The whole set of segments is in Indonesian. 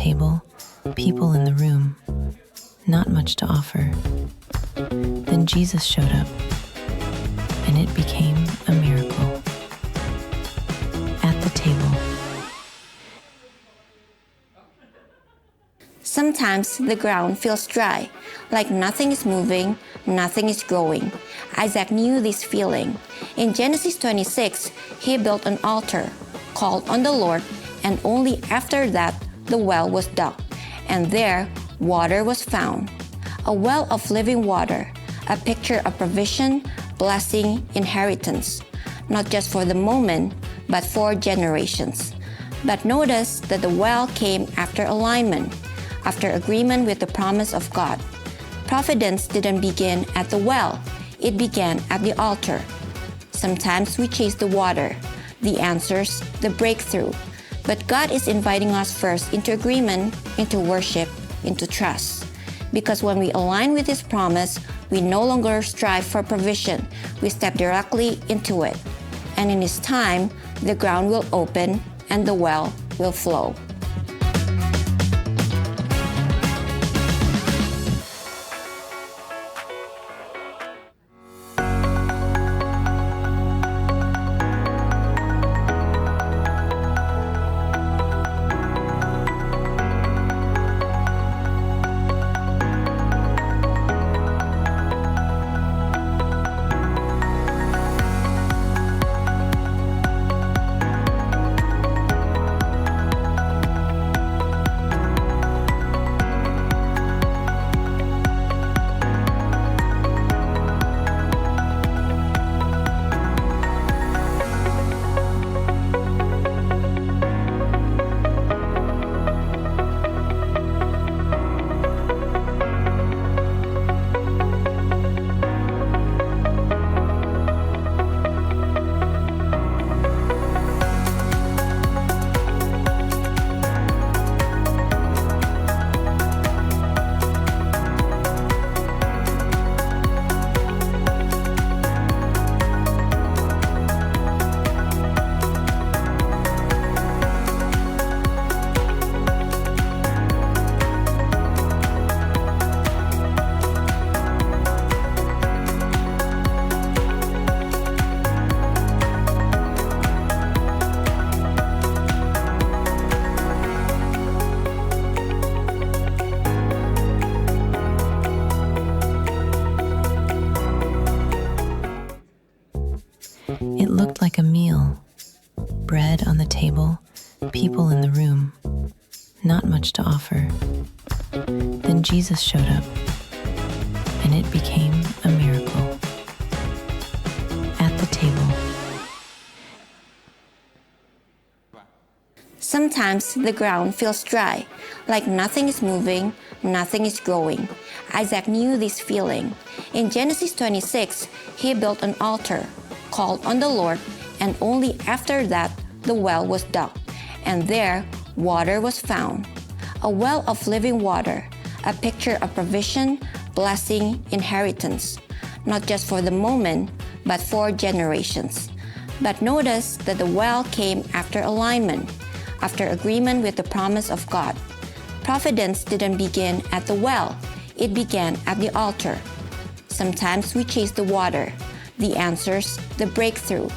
table, people in the room, not much to offer. Then Jesus showed up, and it became a miracle. At the table. Sometimes the ground feels dry, like nothing is moving, nothing is growing. Isaac knew this feeling. In Genesis 26, he built an altar, called on the Lord, and only after that the well was dug, and there water was found. A well of living water, a picture of provision, blessing, inheritance, not just for the moment, but for generations. But notice that the well came after alignment, after agreement with the promise of God. Providence didn't begin at the well, it began at the altar. Sometimes we chase the water, the answers, the breakthrough. But God is inviting us first into agreement, into worship, into trust. Because when we align with His promise, we no longer strive for provision, we step directly into it. And in His time, the ground will open and the well will flow. It looked like a meal. Bread on the table, people in the room, not much to offer. Then Jesus showed up, and it became a miracle. At the table. Sometimes the ground feels dry, like nothing is moving, nothing is growing. Isaac knew this feeling. In Genesis 26, he built an altar, called on the Lord, and only after that the well was dug, and there water was found. A well of living water, a picture of provision, blessing, inheritance, not just for the moment, but for generations. But notice that the well came after alignment, after agreement with the promise of God. Providence didn't begin at the well, it began at the altar. Sometimes we chase the water, the answers, the breakthrough.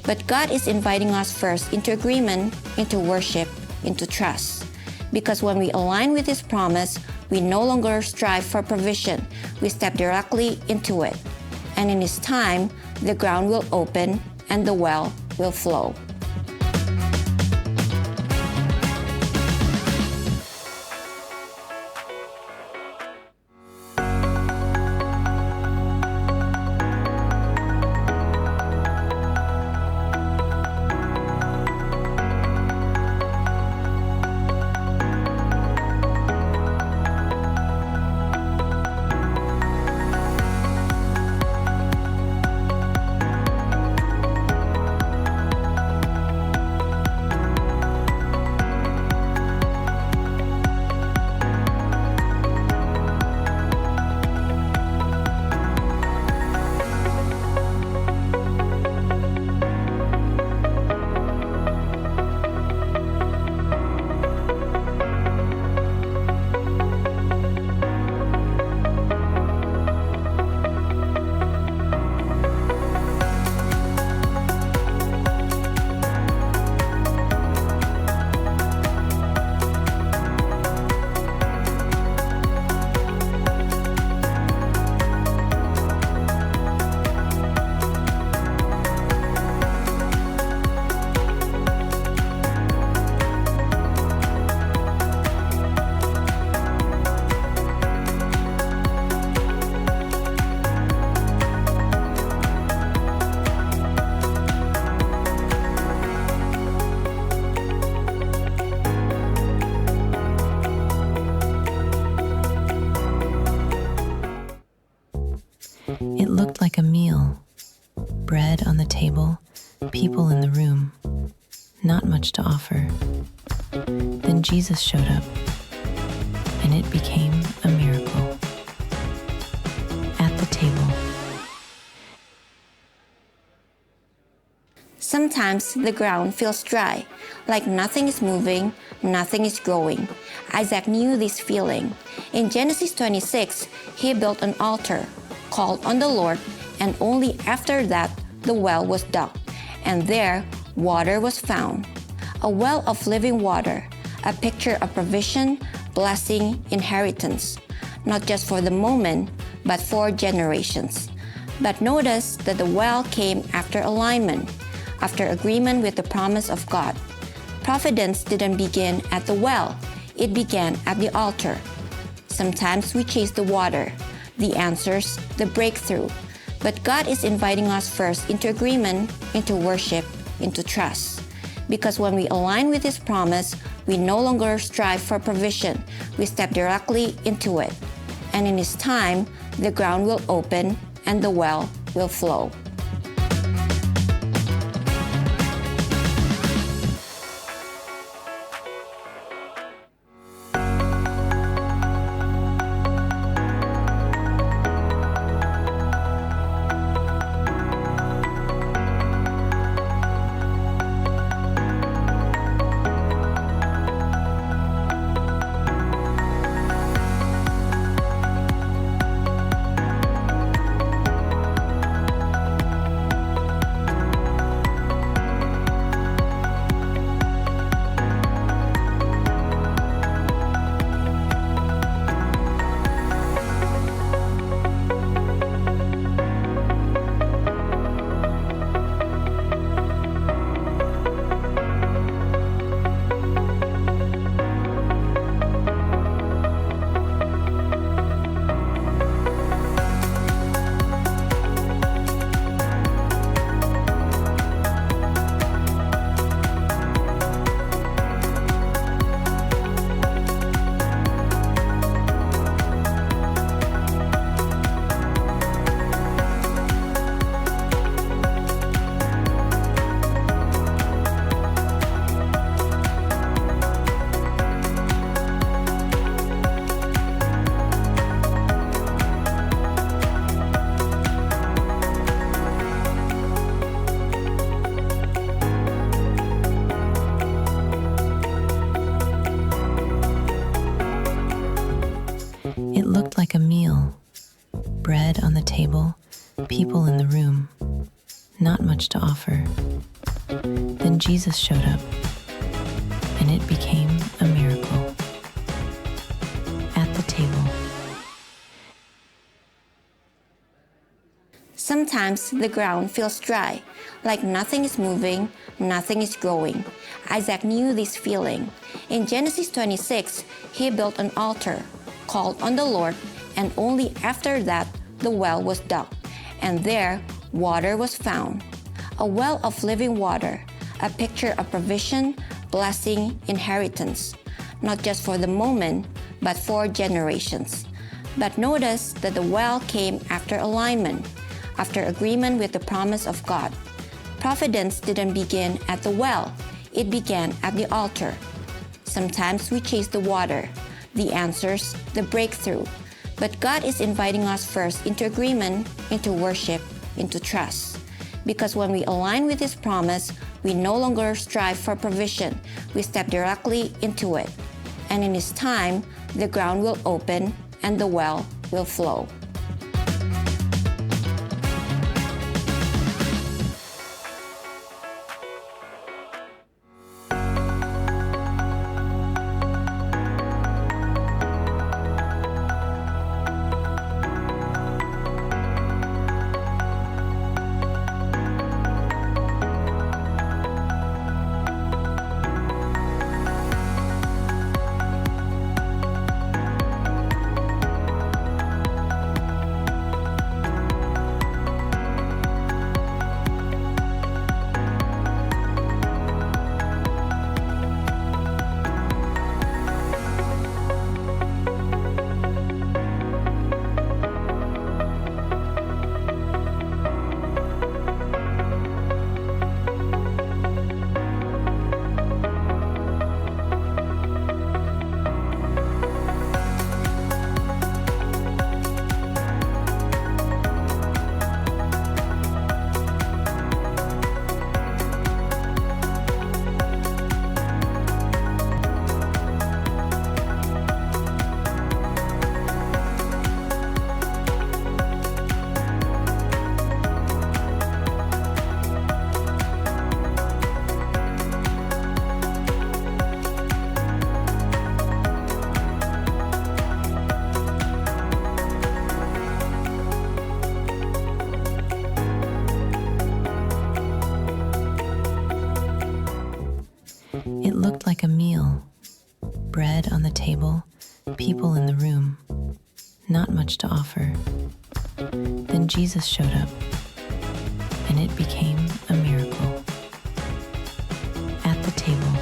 But God is inviting us first into agreement, into worship, into trust. Because when we align with His promise, we no longer strive for provision, we step directly into it. And in His time, the ground will open and the well will flow. the table, people in the room, not much to offer. Then Jesus showed up, and it became a miracle. At the table. Sometimes the ground feels dry, like nothing is moving, nothing is growing. Isaac knew this feeling. In Genesis 26, he built an altar, called on the Lord, and only after that the well was dug, and there water was found. A well of living water, a picture of provision, blessing, inheritance, not just for the moment, but for generations. But notice that the well came after alignment, after agreement with the promise of God. Providence didn't begin at the well, it began at the altar. Sometimes we chase the water, the answers, the breakthrough. But God is inviting us first into agreement, into worship, into trust. Because when we align with His promise, we no longer strive for provision, we step directly into it. And in His time, the ground will open and the well will flow. It looked like a meal. Bread on the table, people in the room, not much to offer. Then Jesus showed up, and it became a miracle. At the table. Sometimes the ground feels dry, like nothing is moving, nothing is growing. Isaac knew this feeling. In Genesis 26, he built an altar, called on the Lord, and only after that the well was dug, and there water was found. A well of living water, a picture of provision, blessing, inheritance, not just for the moment, but for generations. But notice that the well came after alignment, after agreement with the promise of God. Providence didn't begin at the well, it began at the altar. Sometimes we chase the water, the answers, the breakthrough. But God is inviting us first into agreement, into worship, into trust. Because when we align with His promise, we no longer strive for provision, we step directly into it. And in His time, the ground will open and the well will flow. table, people in the room, not much to offer. Then Jesus showed up, and it became a miracle. At the table.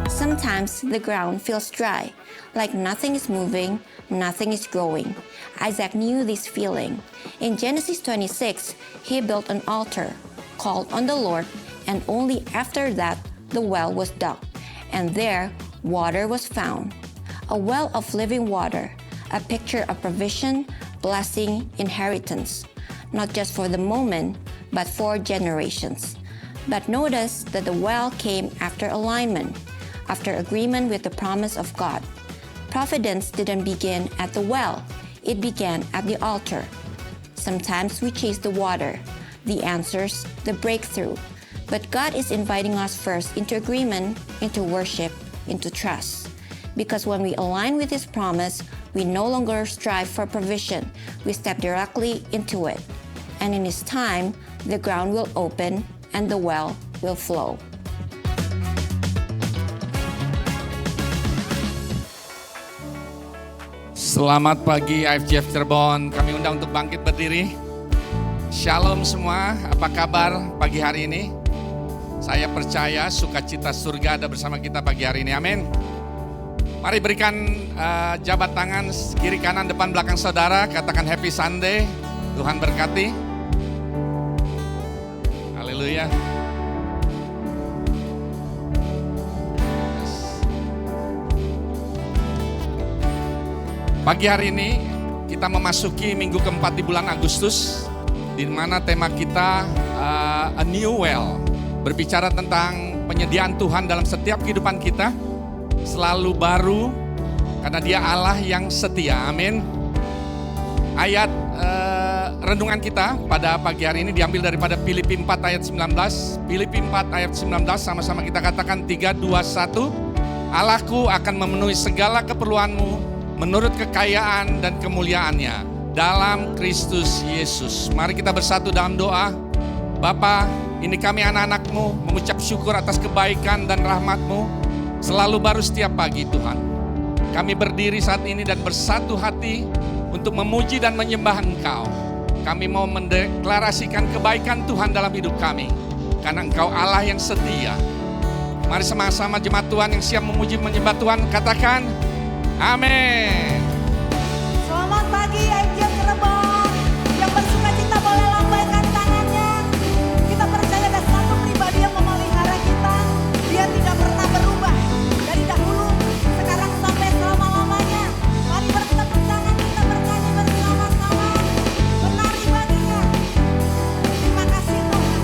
Sometimes the ground feels dry, like nothing is moving, nothing is growing. Isaac knew this feeling. In Genesis 26, he built an altar, called on the Lord, and only after that the well was dug, and there water was found. A well of living water, a picture of provision, blessing, inheritance, not just for the moment, but for generations. But notice that the well came after alignment, after agreement with the promise of God. Providence didn't begin at the well, it began at the altar. Sometimes we chase the water, the answers, the breakthrough. But God is inviting us first into agreement, into worship, into trust. Because when we align with His promise, we no longer strive for provision, we step directly into it. And in His time, the ground will open and the well will flow. Selamat pagi IFGF Cirebon, kami undang untuk bangkit berdiri. Shalom semua, apa kabar pagi hari ini? Saya percaya sukacita surga ada bersama kita pagi hari ini, amin. Mari berikan jabat tangan kiri kanan depan belakang saudara, katakan Happy Sunday, Tuhan berkati. Haleluya. Pagi hari ini kita memasuki minggu keempat di bulan Agustus, di mana tema kita A New Well, berbicara tentang penyediaan Tuhan dalam setiap kehidupan kita, selalu baru karena Dia Allah yang setia, amin. Ayat renungan kita pada pagi hari ini diambil daripada Filipi 4 ayat 19. Filipi 4 ayat 19, sama-sama kita katakan 3, 2, 1. Allahku akan memenuhi segala keperluanmu menurut kekayaan dan kemuliaannya dalam Kristus Yesus. Mari kita bersatu dalam doa. Bapa, ini kami anak-anak-Mu mengucap syukur atas kebaikan dan rahmat-Mu selalu baru setiap pagi Tuhan. Kami berdiri saat ini dan bersatu hati untuk memuji dan menyembah Engkau. Kami mau mendeklarasikan kebaikan Tuhan dalam hidup kami, karena Engkau Allah yang setia. Mari sama-sama jemaat Tuhan yang siap memuji menyembah Tuhan, katakan amin. Selamat pagi IFGF Cirebon. Yang bersuka cita boleh lambaikan tangannya. Kita percaya ada satu pribadi yang memelihara kita. Dia tidak pernah berubah dari dahulu, sekarang sampai selama-lamanya. Mari bertepuk tangan, kita bernyanyi bersama-sama. Menari baginya. Terima kasih Tuhan.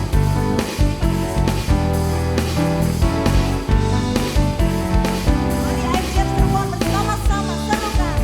Mari IFGF Cirebon bersama-sama serukan.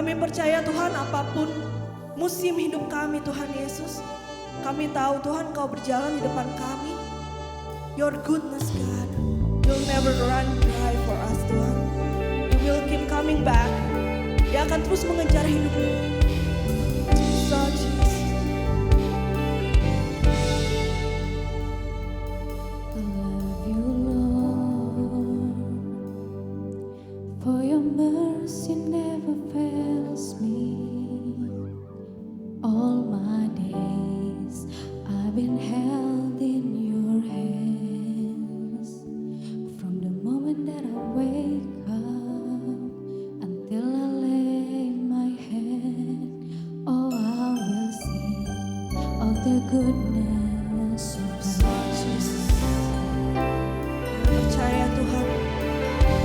Kami percaya Tuhan apapun musim hidup kami Tuhan Yesus, kami tahu Tuhan Kau berjalan di depan kami. Your goodness God, you'll never run dry for us Tuhan. You will keep coming back. Dia akan terus mengejar hidupmu. Jesus. For your mercy never fails me. All my days I've been held in your hands. From the moment that I wake up until I lay my head, oh, I will sing of the goodness of Jesus. Percaya Tuhan,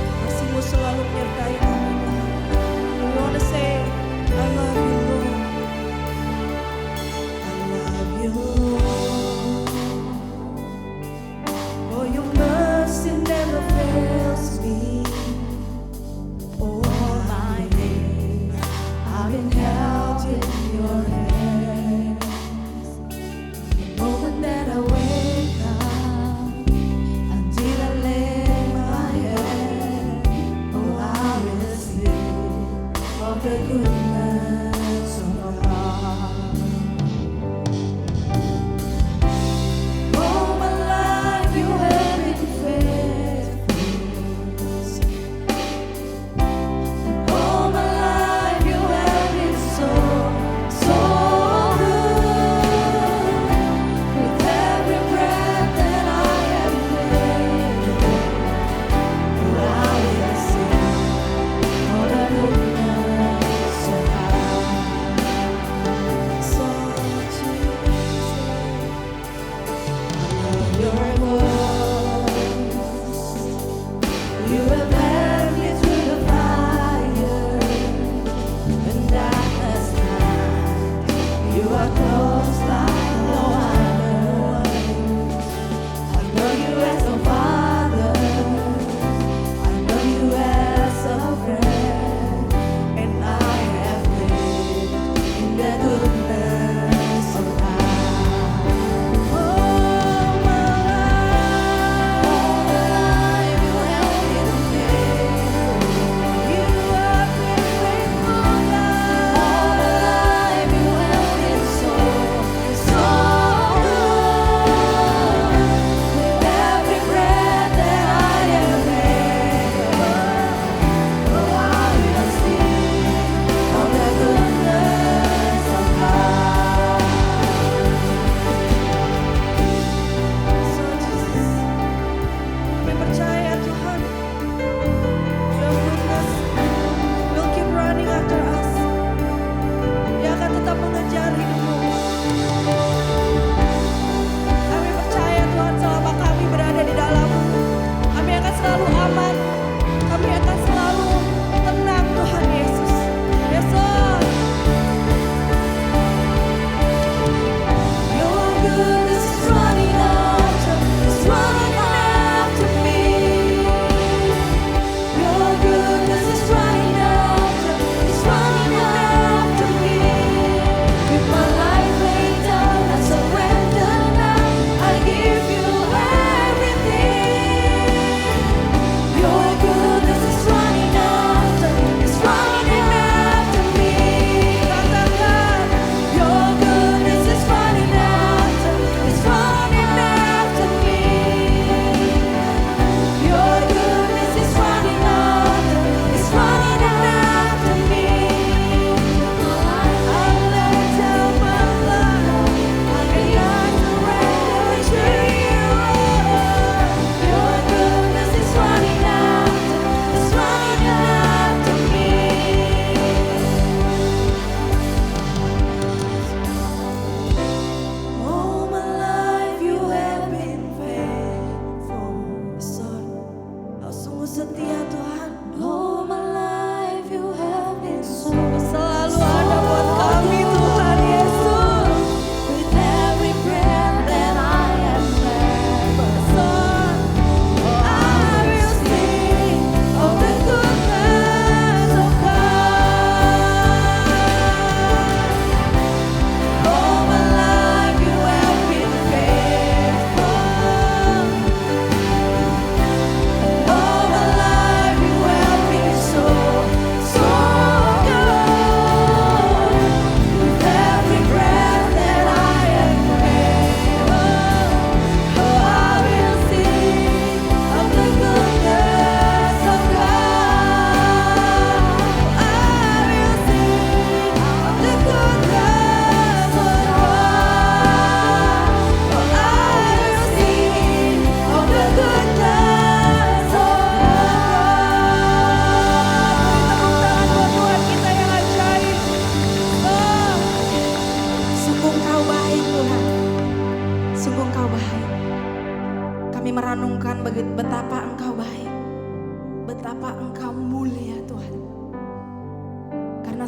kasih-Mu selalu menyertai kami. We wanna say, I love you Lord. I love you Lord. For your mercy never fails me. All my days I've been held in your hands.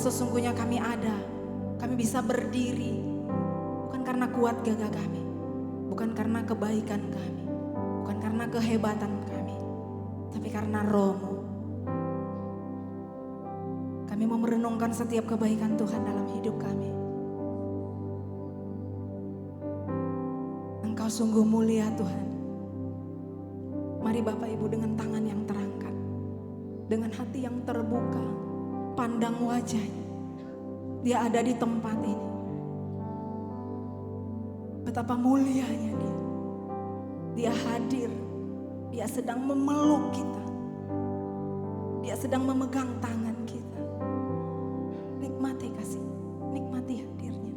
sesungguhnya kami ada, kami bisa berdiri, bukan karena kuat gagah kami, bukan karena kebaikan kami, bukan karena kehebatan kami, tapi karena Roh-Mu. Kami mau merenungkan setiap kebaikan Tuhan dalam hidup kami. Engkau sungguh mulia Tuhan. Mari Bapak Ibu dengan tangan yang terangkat, dengan hati yang terbuka, pandang wajahnya. Dia ada di tempat ini. Betapa mulianya dia. Dia hadir. Dia sedang memeluk kita. Dia sedang memegang tangan kita. Nikmati kasih, nikmati hadirnya.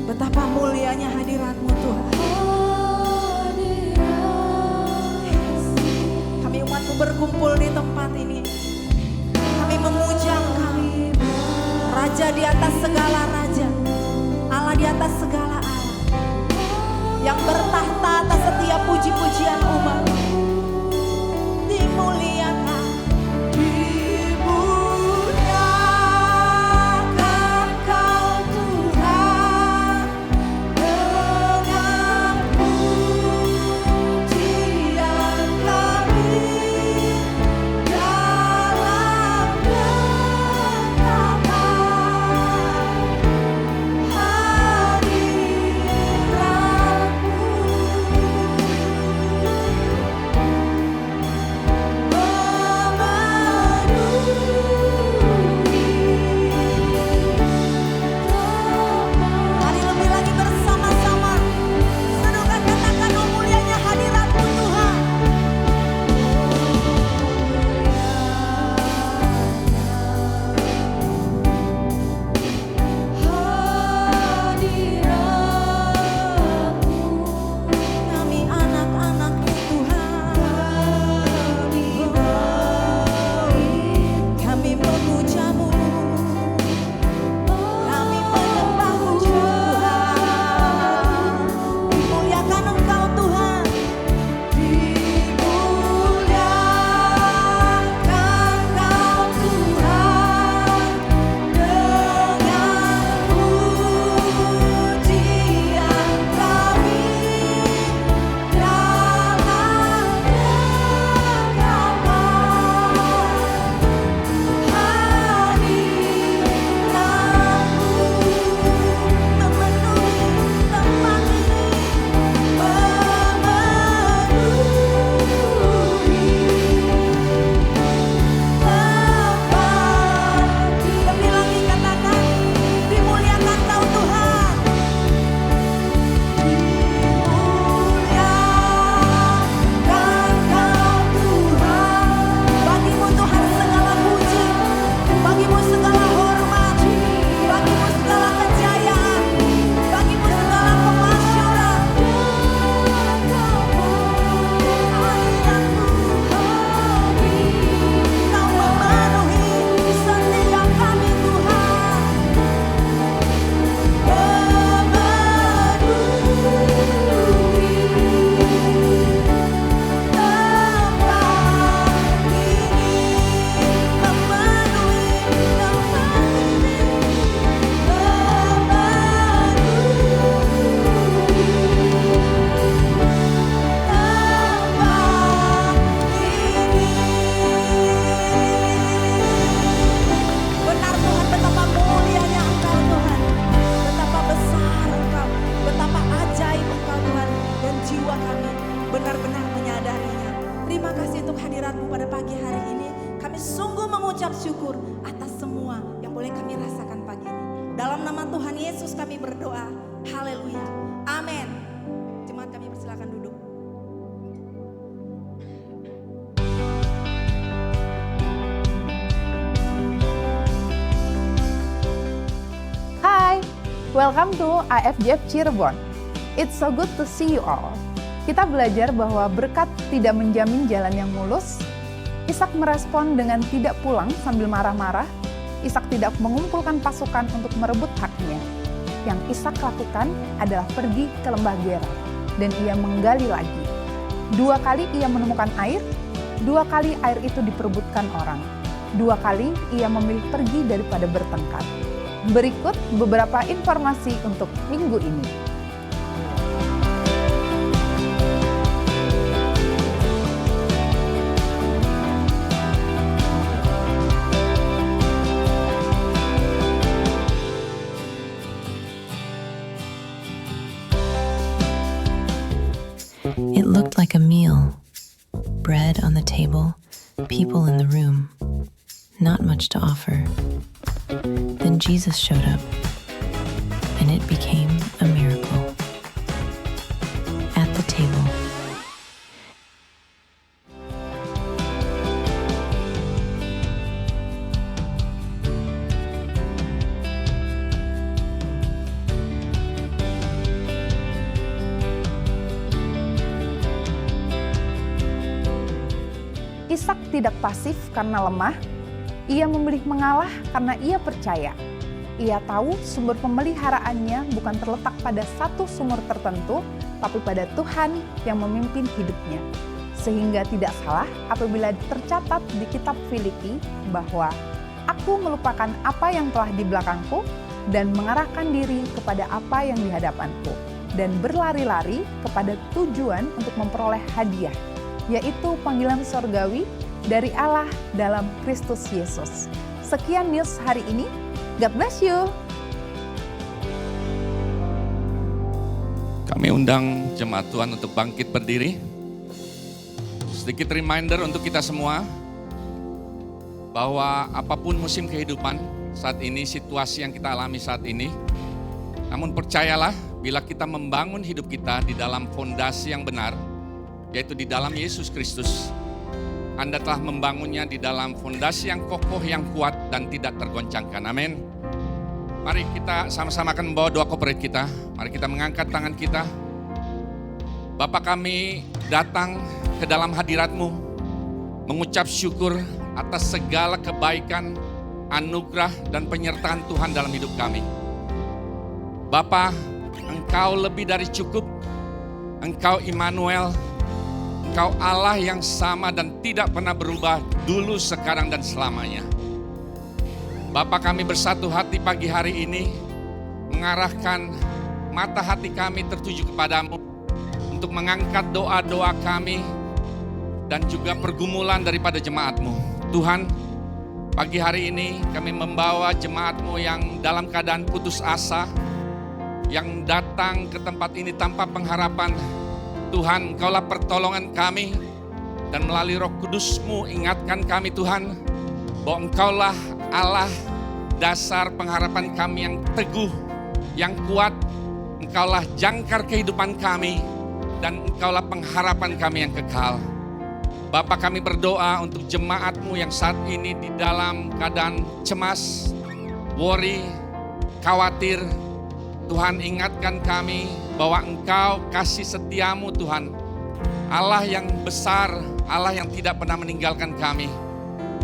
Betapa mulianya hadirat-Mu Tuhan. Kami umat-Mu berkumpul di tempat ini. Kami memuja Engkau, Raja di atas segala raja, Allah di atas segala Allah, yang bertahta atas setiap puji-pujian umat. Dimuliakan, dimuliakan Kau Tuhan, dengan pujian kami dalam genggaman. nama Tuhan Yesus kami berdoa. Haleluya. Amin. Jemaat kami persilakan duduk. Hi, welcome to IFGF Cirebon. It's so good to see you all. Kita belajar bahwa berkat tidak menjamin jalan yang mulus. Ishak merespon dengan tidak pulang sambil marah-marah. Ishak tidak mengumpulkan pasukan untuk merebut haknya. Yang Ishak lakukan adalah pergi ke lembah Gerar, dan ia menggali lagi. 2 kali ia menemukan air, 2 kali air itu diperebutkan orang. 2 kali ia memilih pergi daripada bertengkar. Berikut beberapa informasi untuk minggu ini. It looked like a meal. Bread on the table, people in the room. Not much to offer. Then Jesus showed up, and it became a miracle. At the table. Ishak tidak pasif karena lemah, ia memilih mengalah karena ia percaya. Ia tahu sumber pemeliharaannya bukan terletak pada satu sumur tertentu, tapi pada Tuhan yang memimpin hidupnya. Sehingga tidak salah apabila tercatat di kitab Filipi bahwa aku melupakan apa yang telah di belakangku dan mengarahkan diri kepada apa yang di hadapanku, dan berlari-lari kepada tujuan untuk memperoleh hadiah, yaitu panggilan sorgawi dari Allah dalam Kristus Yesus. Sekian news hari ini. God bless you. Kami undang jemaat Tuhan untuk bangkit berdiri. Sedikit reminder untuk kita semua bahwa apapun musim kehidupan saat ini, situasi yang kita alami saat ini, namun percayalah bila kita membangun hidup kita di dalam fondasi yang benar, yaitu di dalam Yesus Kristus, Anda telah membangunnya di dalam fondasi yang kokoh, yang kuat, dan tidak tergoncangkan. Amin. Mari kita sama-sama akan membawa doa corporate kita. Mari kita mengangkat tangan kita. Bapa kami datang ke dalam hadirat-Mu, mengucap syukur atas segala kebaikan, anugerah, dan penyertaan Tuhan dalam hidup kami. Bapa, Engkau lebih dari cukup. Engkau Immanuel. Engkau Allah yang sama dan tidak pernah berubah dulu, sekarang, dan selamanya. Bapa, kami bersatu hati pagi hari ini mengarahkan mata hati kami tertuju kepadamu untuk mengangkat doa-doa kami dan juga pergumulan daripada jemaat-Mu. Tuhan, pagi hari ini kami membawa jemaat-Mu yang dalam keadaan putus asa, yang datang ke tempat ini tanpa pengharapan. Tuhan, Engkaulah pertolongan kami, dan melalui Roh Kudus-Mu ingatkan kami Tuhan, bahwa Engkaulah Allah dasar pengharapan kami yang teguh, yang kuat. Engkaulah jangkar kehidupan kami, dan Engkaulah pengharapan kami yang kekal. Bapa, kami berdoa untuk jemaat-Mu yang saat ini di dalam keadaan cemas, worry, khawatir. Tuhan, ingatkan kami bahwa Engkau kasih setia-Mu Tuhan, Allah yang besar, Allah yang tidak pernah meninggalkan kami.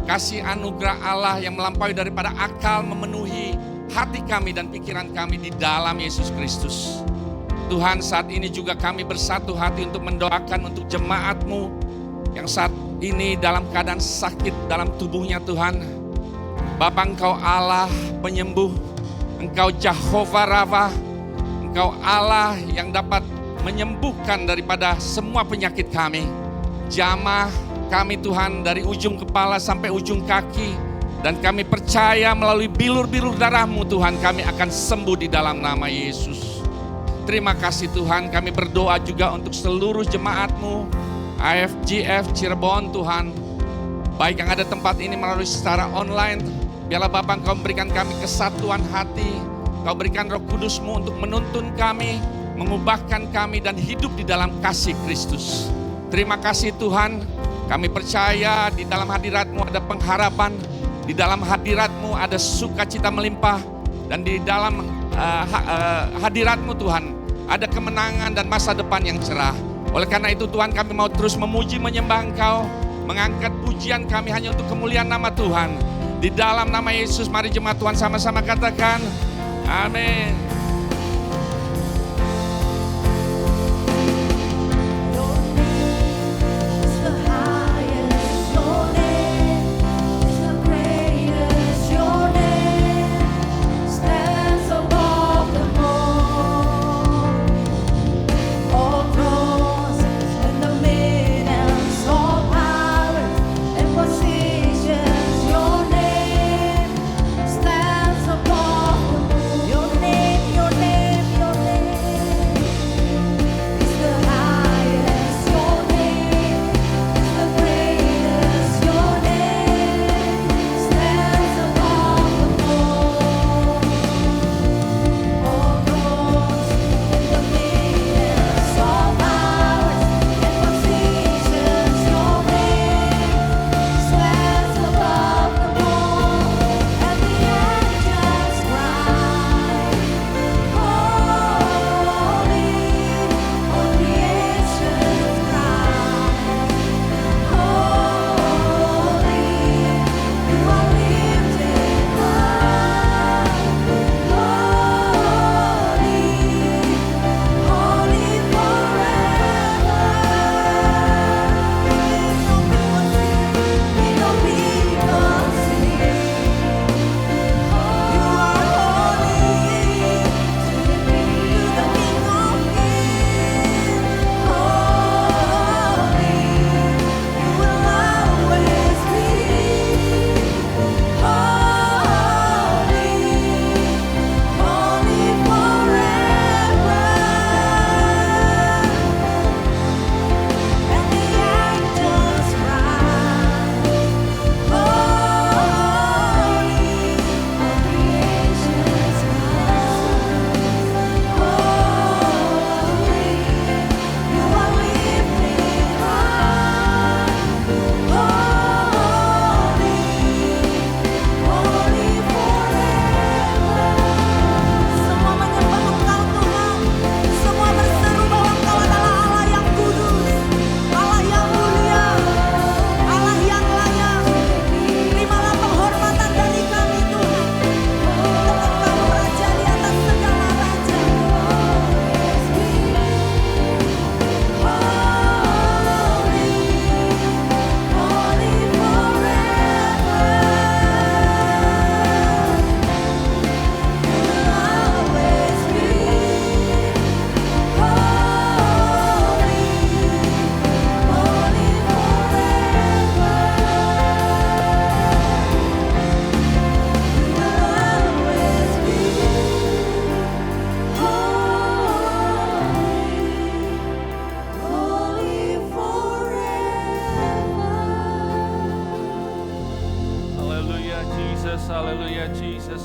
Kasih anugerah Allah yang melampaui daripada akal memenuhi hati kami dan pikiran kami di dalam Yesus Kristus. Tuhan, saat ini juga kami bersatu hati untuk mendoakan untuk jemaat-Mu yang saat ini dalam keadaan sakit dalam tubuhnya Tuhan. Bapa, Engkau Allah penyembuh, Engkau Jehovah Rafa, Engkau Allah yang dapat menyembuhkan daripada semua penyakit kami. Jamah kami Tuhan dari ujung kepala sampai ujung kaki, dan kami percaya melalui bilur-bilur darah-Mu Tuhan kami akan sembuh di dalam nama Yesus. Terima kasih Tuhan, kami berdoa juga untuk seluruh jemaat-Mu IFGF Cirebon Tuhan, baik yang ada tempat ini melalui secara online. Biarlah Bapa Engkau memberikan kami kesatuan hati, Engkau Kau berikan Roh Kudus-Mu untuk menuntun kami, mengubahkan kami dan hidup di dalam kasih Kristus. Terima kasih Tuhan, kami percaya di dalam hadirat-Mu ada pengharapan, di dalam hadirat-Mu ada sukacita melimpah, dan di dalam hadirat-Mu Tuhan ada kemenangan dan masa depan yang cerah. Oleh karena itu Tuhan, kami mau terus memuji menyembah Engkau, mengangkat pujian kami hanya untuk kemuliaan nama Tuhan. Di dalam nama Yesus, mari jemaat Tuhan sama-sama katakan, amin.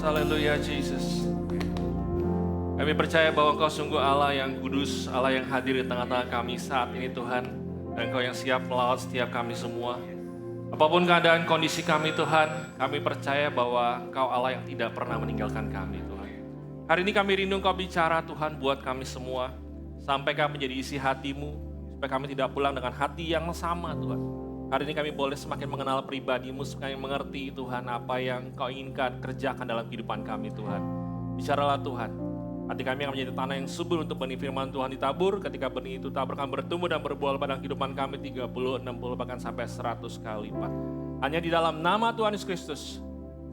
Haleluya Jesus. Kami percaya bahwa Engkau sungguh Allah yang kudus, Allah yang hadir di tengah-tengah kami saat ini Tuhan. Dan Engkau yang siap melawat setiap kami semua. Apapun keadaan kondisi kami Tuhan, kami percaya bahwa Engkau Allah yang tidak pernah meninggalkan kami Tuhan. Hari ini kami rindu Engkau bicara Tuhan buat kami semua. Sampai kami menjadi isi hati-Mu, supaya kami tidak pulang dengan hati yang sama Tuhan. Hari ini kami boleh semakin mengenal pribadi-Mu, semakin mengerti Tuhan apa yang Kau inginkan kerjakan dalam kehidupan kami Tuhan. Bicaralah Tuhan, hati kami akan menjadi tanah yang subur untuk benih firman Tuhan ditabur. Ketika benih itu tabur akan bertumbuh dan berbuah pada kehidupan kami 30, 60, bahkan sampai 100 kali lipat. Hanya di dalam nama Tuhan Yesus Kristus,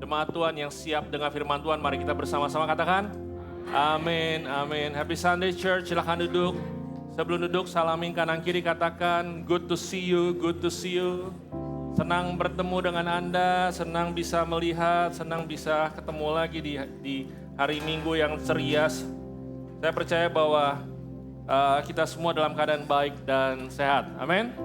jemaat Tuhan yang siap dengar firman Tuhan, mari kita bersama-sama katakan, amin, amin. Happy Sunday Church, silakan duduk. Sebelum duduk, salamin kanan kiri, katakan, good to see you, good to see you. Senang bertemu dengan Anda, senang bisa melihat, senang bisa ketemu lagi di hari Minggu yang ceria. Saya percaya bahwa kita semua dalam keadaan baik dan sehat. Amin.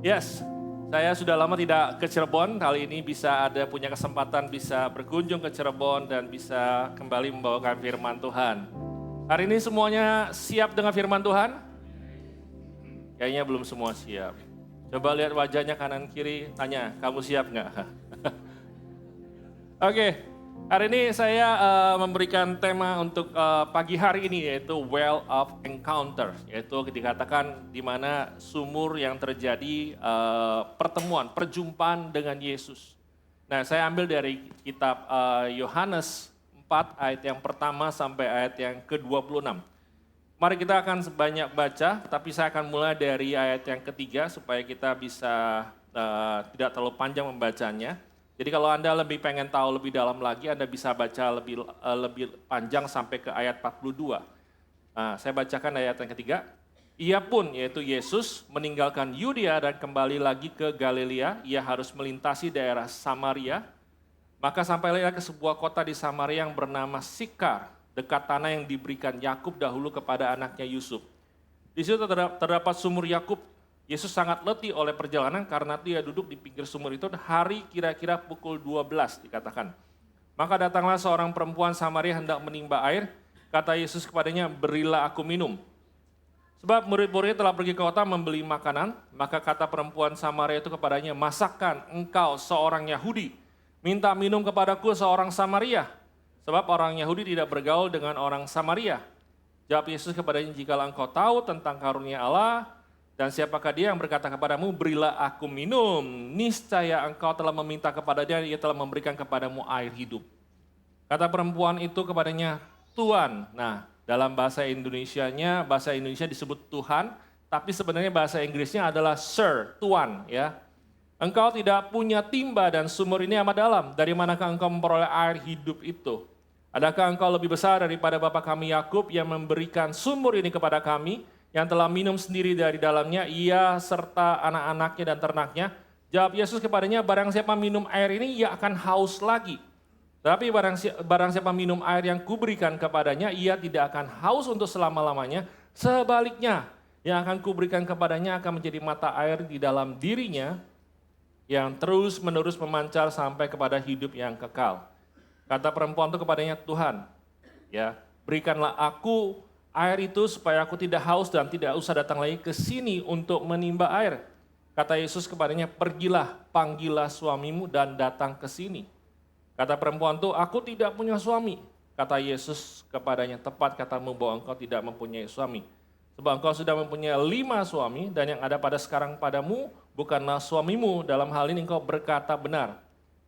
Yes, Saya sudah lama tidak ke Cirebon, kali ini bisa ada punya kesempatan bisa berkunjung ke Cirebon dan bisa kembali membawakan firman Tuhan. Hari ini semuanya siap dengan firman Tuhan? Kayaknya belum semua siap. Coba lihat wajahnya kanan kiri, tanya, kamu siap nggak? Oke, hari ini saya memberikan tema untuk pagi hari ini yaitu Well of Encounter. Yaitu dikatakan di mana sumur yang terjadi pertemuan, perjumpaan dengan Yesus. Nah, saya ambil dari kitab Yohanes 4 ayat yang pertama sampai ayat yang ke-26. Mari kita akan banyak baca, tapi saya akan mulai dari ayat yang ketiga supaya kita bisa tidak terlalu panjang membacanya. Jadi kalau Anda lebih pengen tahu lebih dalam lagi, Anda bisa baca lebih panjang sampai ke ayat 42. Nah, saya bacakan ayat yang ketiga. Ia pun, yaitu Yesus, meninggalkan Yudea dan kembali lagi ke Galilea. Ia harus melintasi daerah Samaria. Maka sampailah ia ke sebuah kota di Samaria yang bernama Sikar, dekat tanah yang diberikan Yakub dahulu kepada anaknya Yusuf. Di situ terdapat sumur Yakub. Yesus sangat letih oleh perjalanan karena dia duduk di pinggir sumur itu hari kira-kira pukul 12 dikatakan. Maka datanglah seorang perempuan Samaria hendak menimba air. Kata Yesus kepadanya, berilah aku minum. Sebab murid-muridnya telah pergi ke kota membeli makanan. Maka kata perempuan Samaria itu kepadanya, masakkan engkau seorang Yahudi minta minum kepadaku seorang Samaria. Sebab orang Yahudi tidak bergaul dengan orang Samaria. Jawab Yesus kepadanya, jikalau engkau tahu tentang karunia Allah, dan siapakah dia yang berkata kepadamu, berilah aku minum. Niscaya engkau telah meminta kepada dia, ia telah memberikan kepadamu air hidup. Kata perempuan itu kepadanya, Tuhan. Nah, dalam bahasa Indonesianya, bahasa Indonesia disebut Tuhan, tapi sebenarnya bahasa Inggrisnya adalah Sir, Tuan. Ya. Engkau tidak punya timba dan sumur ini amat dalam. Dari manakah engkau memperoleh air hidup itu? Adakah engkau lebih besar daripada bapa kami Yakub yang memberikan sumur ini kepada kami, yang telah minum sendiri dari dalamnya, ia serta anak-anaknya dan ternaknya? Jawab Yesus kepadanya, barang siapa minum air ini, ia akan haus lagi. Tapi barang siapa minum air yang kuberikan kepadanya, ia tidak akan haus untuk selama-lamanya. Sebaliknya, yang akan kuberikan kepadanya akan menjadi mata air di dalam dirinya, yang terus-menerus memancar sampai kepada hidup yang kekal. Kata perempuan itu kepadanya, Tuhan, ya, berikanlah aku air itu supaya aku tidak haus dan tidak usah datang lagi ke sini untuk menimba air. Kata Yesus kepadanya, pergilah, panggillah suamimu dan datang ke sini. Kata perempuan itu, aku tidak punya suami. Kata Yesus kepadanya, tepat katamu bahwa engkau tidak mempunyai suami. Sebab engkau sudah mempunyai 5 suami dan yang ada pada sekarang padamu bukanlah suamimu. Dalam hal ini engkau berkata benar.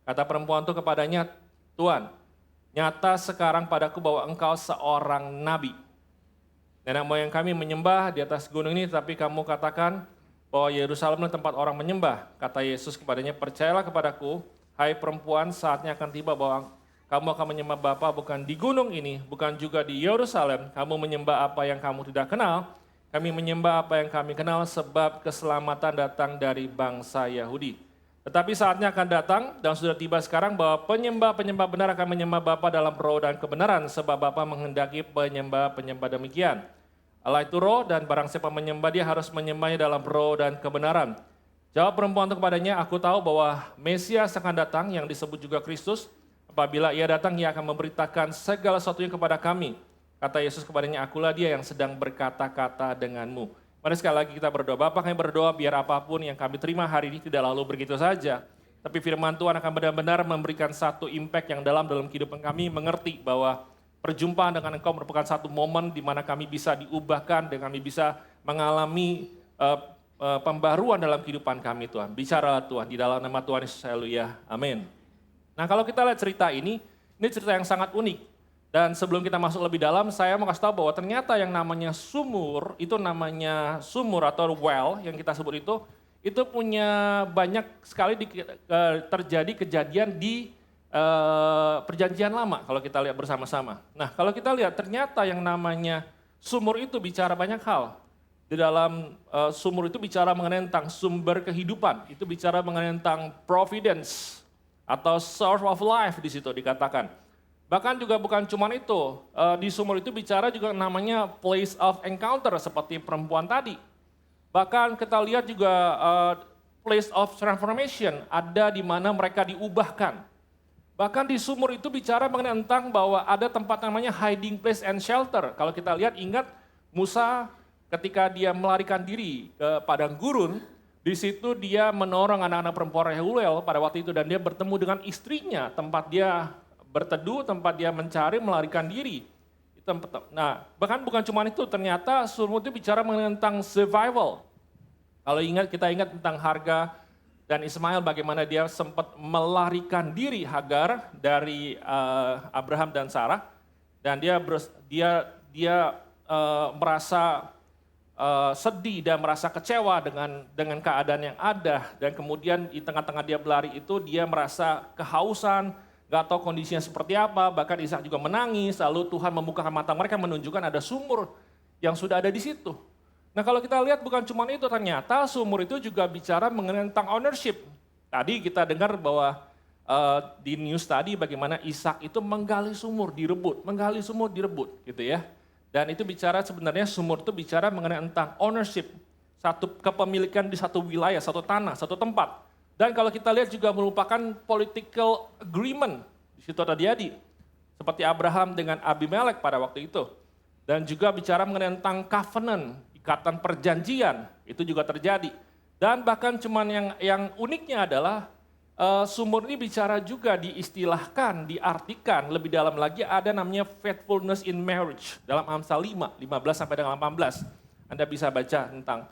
Kata perempuan itu kepadanya, Tuhan, nyata sekarang padaku bahwa engkau seorang nabi. Nenek moyang kami menyembah di atas gunung ini, tapi kamu katakan bahwa Yerusalem adalah tempat orang menyembah. Kata Yesus kepadanya, percayalah kepadaku, hai perempuan, saatnya akan tiba bahwa kamu akan menyembah Bapa bukan di gunung ini, bukan juga di Yerusalem. Kamu menyembah apa yang kamu tidak kenal, kami menyembah apa yang kami kenal, sebab keselamatan datang dari bangsa Yahudi. Tetapi saatnya akan datang dan sudah tiba sekarang bahwa penyembah-penyembah benar akan menyembah Bapa dalam roh dan kebenaran, sebab Bapa menghendaki penyembah-penyembah demikian. Allah itu roh dan barang siapa menyembah dia harus menyembahnya dalam roh dan kebenaran. Jawab perempuan itu kepadanya, aku tahu bahwa Mesias akan datang yang disebut juga Kristus. Apabila ia datang, ia akan memberitakan segala sesuatunya kepada kami. Kata Yesus kepadanya, akulah dia yang sedang berkata-kata denganmu. Mari sekali lagi kita berdoa. Bapa, kami berdoa biar apapun yang kami terima hari ini tidak lalu begitu saja. Tapi firman Tuhan akan benar-benar memberikan satu impact yang dalam kehidupan kami, mengerti bahwa perjumpaan dengan Engkau merupakan satu momen di mana kami bisa diubahkan dan kami bisa mengalami pembaruan dalam kehidupan kami, Tuhan. Bicaralah Tuhan, di dalam nama Tuhan Yesus, haleluya, amin. Nah, kalau kita lihat cerita ini cerita yang sangat unik. Dan sebelum kita masuk lebih dalam, saya mau kasih tahu bahwa ternyata yang namanya sumur, itu namanya sumur atau well yang kita sebut itu punya banyak sekali terjadi kejadian di perjanjian lama kalau kita lihat bersama-sama. Nah, kalau kita lihat ternyata yang namanya sumur itu bicara banyak hal. Di dalam sumur itu bicara mengenai tentang sumber kehidupan, itu bicara mengenai tentang providence atau source of life di situ dikatakan. Bahkan juga bukan cuma itu, di sumur itu bicara juga namanya place of encounter seperti perempuan tadi. Bahkan kita lihat juga place of transformation, ada di mana mereka diubahkan. Bahkan di sumur itu bicara mengenai tentang bahwa ada tempat namanya hiding place and shelter. Kalau kita lihat, ingat Musa ketika dia melarikan diri ke padang gurun, di situ dia menorong anak-anak perempuan Reuel pada waktu itu dan dia bertemu dengan istrinya, tempat dia berteduh, tempat dia mencari, melarikan diri. Nah, bahkan bukan cuma itu, ternyata sumur itu bicara mengenai tentang survival. Kalau kita ingat tentang Hagar dan Ismail, bagaimana dia sempat melarikan diri Hagar dari Abraham dan Sarah, dan dia merasa sedih dan merasa kecewa dengan keadaan yang ada, dan kemudian di tengah-tengah dia berlari itu dia merasa kehausan, gak tahu kondisinya seperti apa, bahkan Ishak juga menangis, lalu Tuhan membukakan mata mereka menunjukkan ada sumur yang sudah ada di situ. Nah kalau kita lihat bukan cuma itu, ternyata sumur itu juga bicara mengenai tentang ownership. Tadi kita dengar bahwa di news tadi bagaimana Ishak itu menggali sumur direbut gitu ya. Dan itu bicara sebenarnya sumur itu bicara mengenai tentang ownership, satu kepemilikan di satu wilayah, satu tanah, satu tempat. Dan kalau kita lihat juga merupakan political agreement, di situ terjadi. Seperti Abraham dengan Abimelek pada waktu itu. Dan juga bicara mengenai tentang covenant, ikatan perjanjian, itu juga terjadi. Dan bahkan cuman yang uniknya adalah sumur ini bicara juga diistilahkan, diartikan lebih dalam lagi ada namanya faithfulness in marriage dalam Amsal 5, 15 sampai dengan 18. Anda bisa baca tentang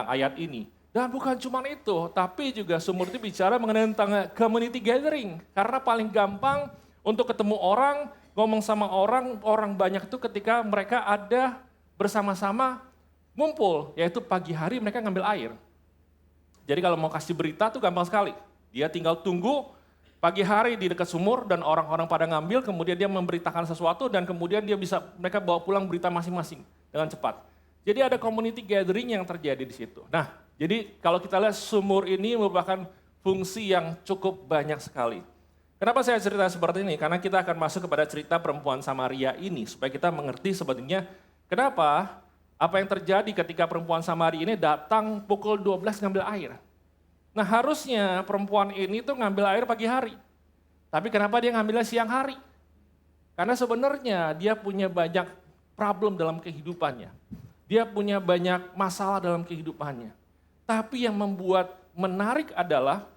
ayat ini. Dan bukan cuma itu, tapi juga sumur itu bicara mengenai tentang community gathering. Karena paling gampang untuk ketemu orang, ngomong sama orang banyak itu ketika mereka ada bersama-sama ngumpul, yaitu pagi hari mereka ngambil air. Jadi kalau mau kasih berita tuh gampang sekali. Dia tinggal tunggu pagi hari di dekat sumur dan orang-orang pada ngambil, kemudian dia memberitakan sesuatu dan kemudian mereka bawa pulang berita masing-masing dengan cepat. Jadi ada community gathering yang terjadi di situ. Nah, jadi kalau kita lihat sumur ini merupakan fungsi yang cukup banyak sekali. Kenapa saya cerita seperti ini? Karena kita akan masuk kepada cerita perempuan Samaria ini supaya kita mengerti sebetulnya kenapa apa yang terjadi ketika perempuan Samaria ini datang pukul 12 ngambil air. Nah harusnya perempuan ini tuh ngambil air pagi hari. Tapi kenapa dia ngambilnya siang hari? Karena sebenarnya dia punya banyak problem dalam kehidupannya. Dia punya banyak masalah dalam kehidupannya. Tapi yang membuat menarik adalah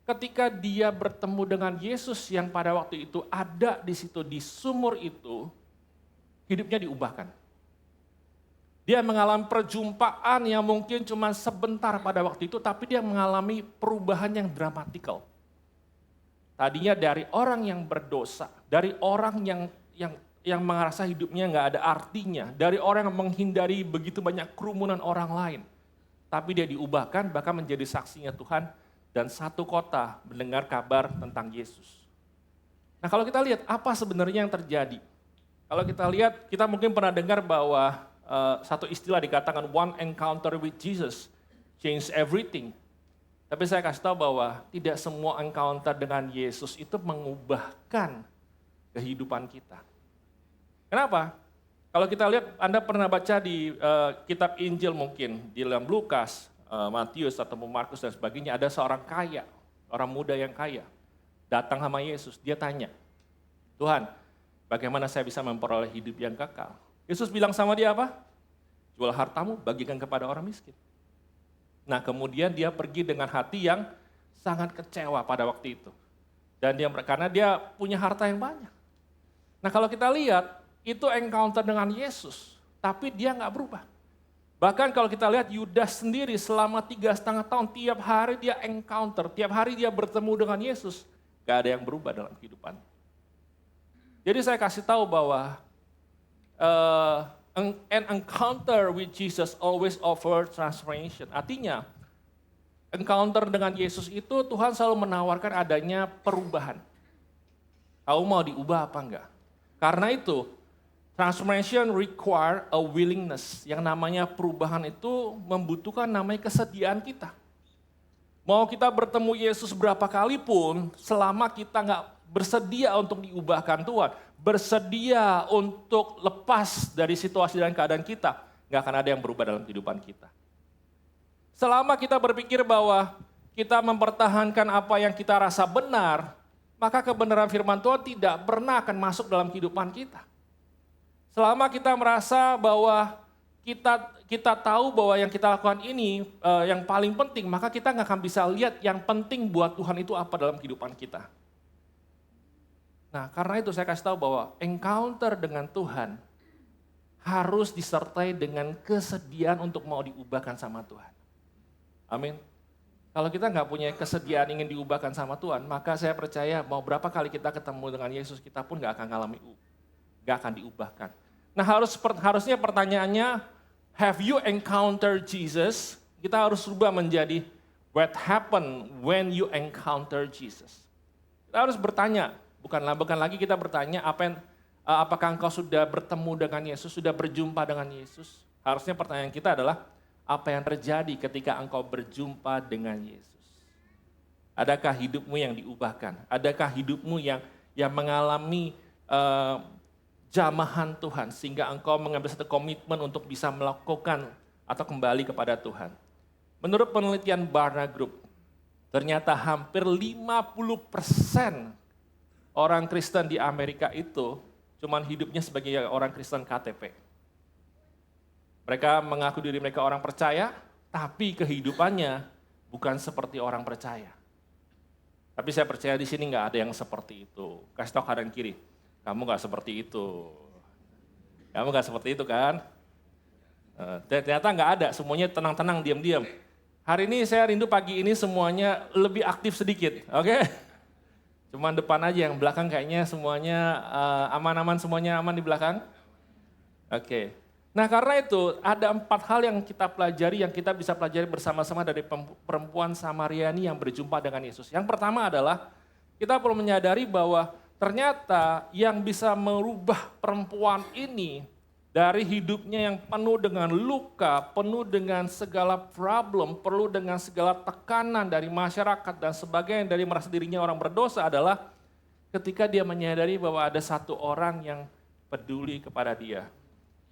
ketika dia bertemu dengan Yesus yang pada waktu itu ada di situ, di sumur itu, hidupnya diubahkan. Dia mengalami perjumpaan yang mungkin cuma sebentar pada waktu itu, tapi dia mengalami perubahan yang dramatikal. Tadinya dari orang yang berdosa, dari orang yang merasa hidupnya nggak ada artinya, dari orang yang menghindari begitu banyak kerumunan orang lain. Tapi dia diubahkan bahkan menjadi saksinya Tuhan dan satu kota mendengar kabar tentang Yesus. Nah kalau kita lihat apa sebenarnya yang terjadi. Kalau kita lihat, kita mungkin pernah dengar bahwa satu istilah dikatakan one encounter with Jesus change everything. Tapi saya kasih tahu bahwa tidak semua encounter dengan Yesus itu mengubahkan kehidupan kita. Kenapa? Kalau kita lihat, Anda pernah baca di kitab Injil mungkin, di dalam Lukas, Matius atau Markus dan sebagainya, ada seorang kaya, orang muda yang kaya, datang sama Yesus, dia tanya, Tuhan, bagaimana saya bisa memperoleh hidup yang kekal? Yesus bilang sama dia apa? Jual hartamu, bagikan kepada orang miskin. Nah kemudian dia pergi dengan hati yang sangat kecewa pada waktu itu. Dan karena dia punya harta yang banyak. Nah kalau kita lihat, itu encounter dengan Yesus, tapi dia nggak berubah. Bahkan kalau kita lihat Yudas sendiri selama 3,5 tahun, tiap hari dia encounter, tiap hari dia bertemu dengan Yesus, nggak ada yang berubah dalam kehidupan. Jadi saya kasih tahu bahwa an encounter with Jesus always offer transformation. Artinya, encounter dengan Yesus itu Tuhan selalu menawarkan adanya perubahan. Kamu mau diubah apa enggak? Karena itu, transformation require a willingness. Yang namanya perubahan itu membutuhkan namanya kesediaan kita. Mau kita bertemu Yesus berapa kali pun, selama kita nggak bersedia untuk diubahkan Tuhan, bersedia untuk lepas dari situasi dan keadaan kita, nggak akan ada yang berubah dalam kehidupan kita. Selama kita berpikir bahwa kita mempertahankan apa yang kita rasa benar, maka kebenaran firman Tuhan tidak pernah akan masuk dalam kehidupan kita. Selama kita merasa bahwa kita tahu bahwa yang kita lakukan ini yang paling penting, maka kita nggak akan bisa lihat yang penting buat Tuhan itu apa dalam kehidupan kita. Nah, karena itu saya kasih tahu bahwa encounter dengan Tuhan harus disertai dengan kesediaan untuk mau diubahkan sama Tuhan. Amin. Kalau kita nggak punya kesediaan ingin diubahkan sama Tuhan, maka saya percaya mau berapa kali kita ketemu dengan Yesus, kita pun nggak akan nggak akan diubahkan. Nah, harusnya pertanyaannya, have you encountered Jesus? Kita harus rubah menjadi what happened when you encounter Jesus. Kita harus bertanya, bukan lagi kita bertanya apakah engkau sudah bertemu dengan Yesus, sudah berjumpa dengan Yesus. Harusnya pertanyaan kita adalah, apa yang terjadi ketika engkau berjumpa dengan Yesus? Adakah hidupmu yang diubahkan? Adakah hidupmu yang mengalami jamahan Tuhan sehingga engkau mengambil satu komitmen untuk bisa melakukan atau kembali kepada Tuhan? Menurut penelitian Barna Group, ternyata hampir 50% orang Kristen di Amerika itu cuman hidupnya sebagai orang Kristen KTP. Mereka mengaku diri mereka orang percaya, tapi kehidupannya bukan seperti orang percaya. Tapi saya percaya di sini nggak ada yang seperti itu. Kasih tahu kanan kiri, kamu nggak seperti itu. Kamu nggak seperti itu kan? Ternyata nggak ada, semuanya tenang-tenang, diam-diam. Hari ini saya rindu pagi ini semuanya lebih aktif sedikit, oke? Cuman depan aja, yang belakang kayaknya semuanya aman-aman, semuanya aman di belakang. Oke. Nah, karena itu ada 4 hal yang kita pelajari, yang kita bisa pelajari bersama-sama dari perempuan Samariani yang berjumpa dengan Yesus. Yang pertama adalah kita perlu menyadari bahwa ternyata yang bisa merubah perempuan ini dari hidupnya yang penuh dengan luka, penuh dengan segala problem, penuh dengan segala tekanan dari masyarakat dan sebagainya, dari merasa dirinya orang berdosa adalah ketika dia menyadari bahwa ada satu orang yang peduli kepada dia.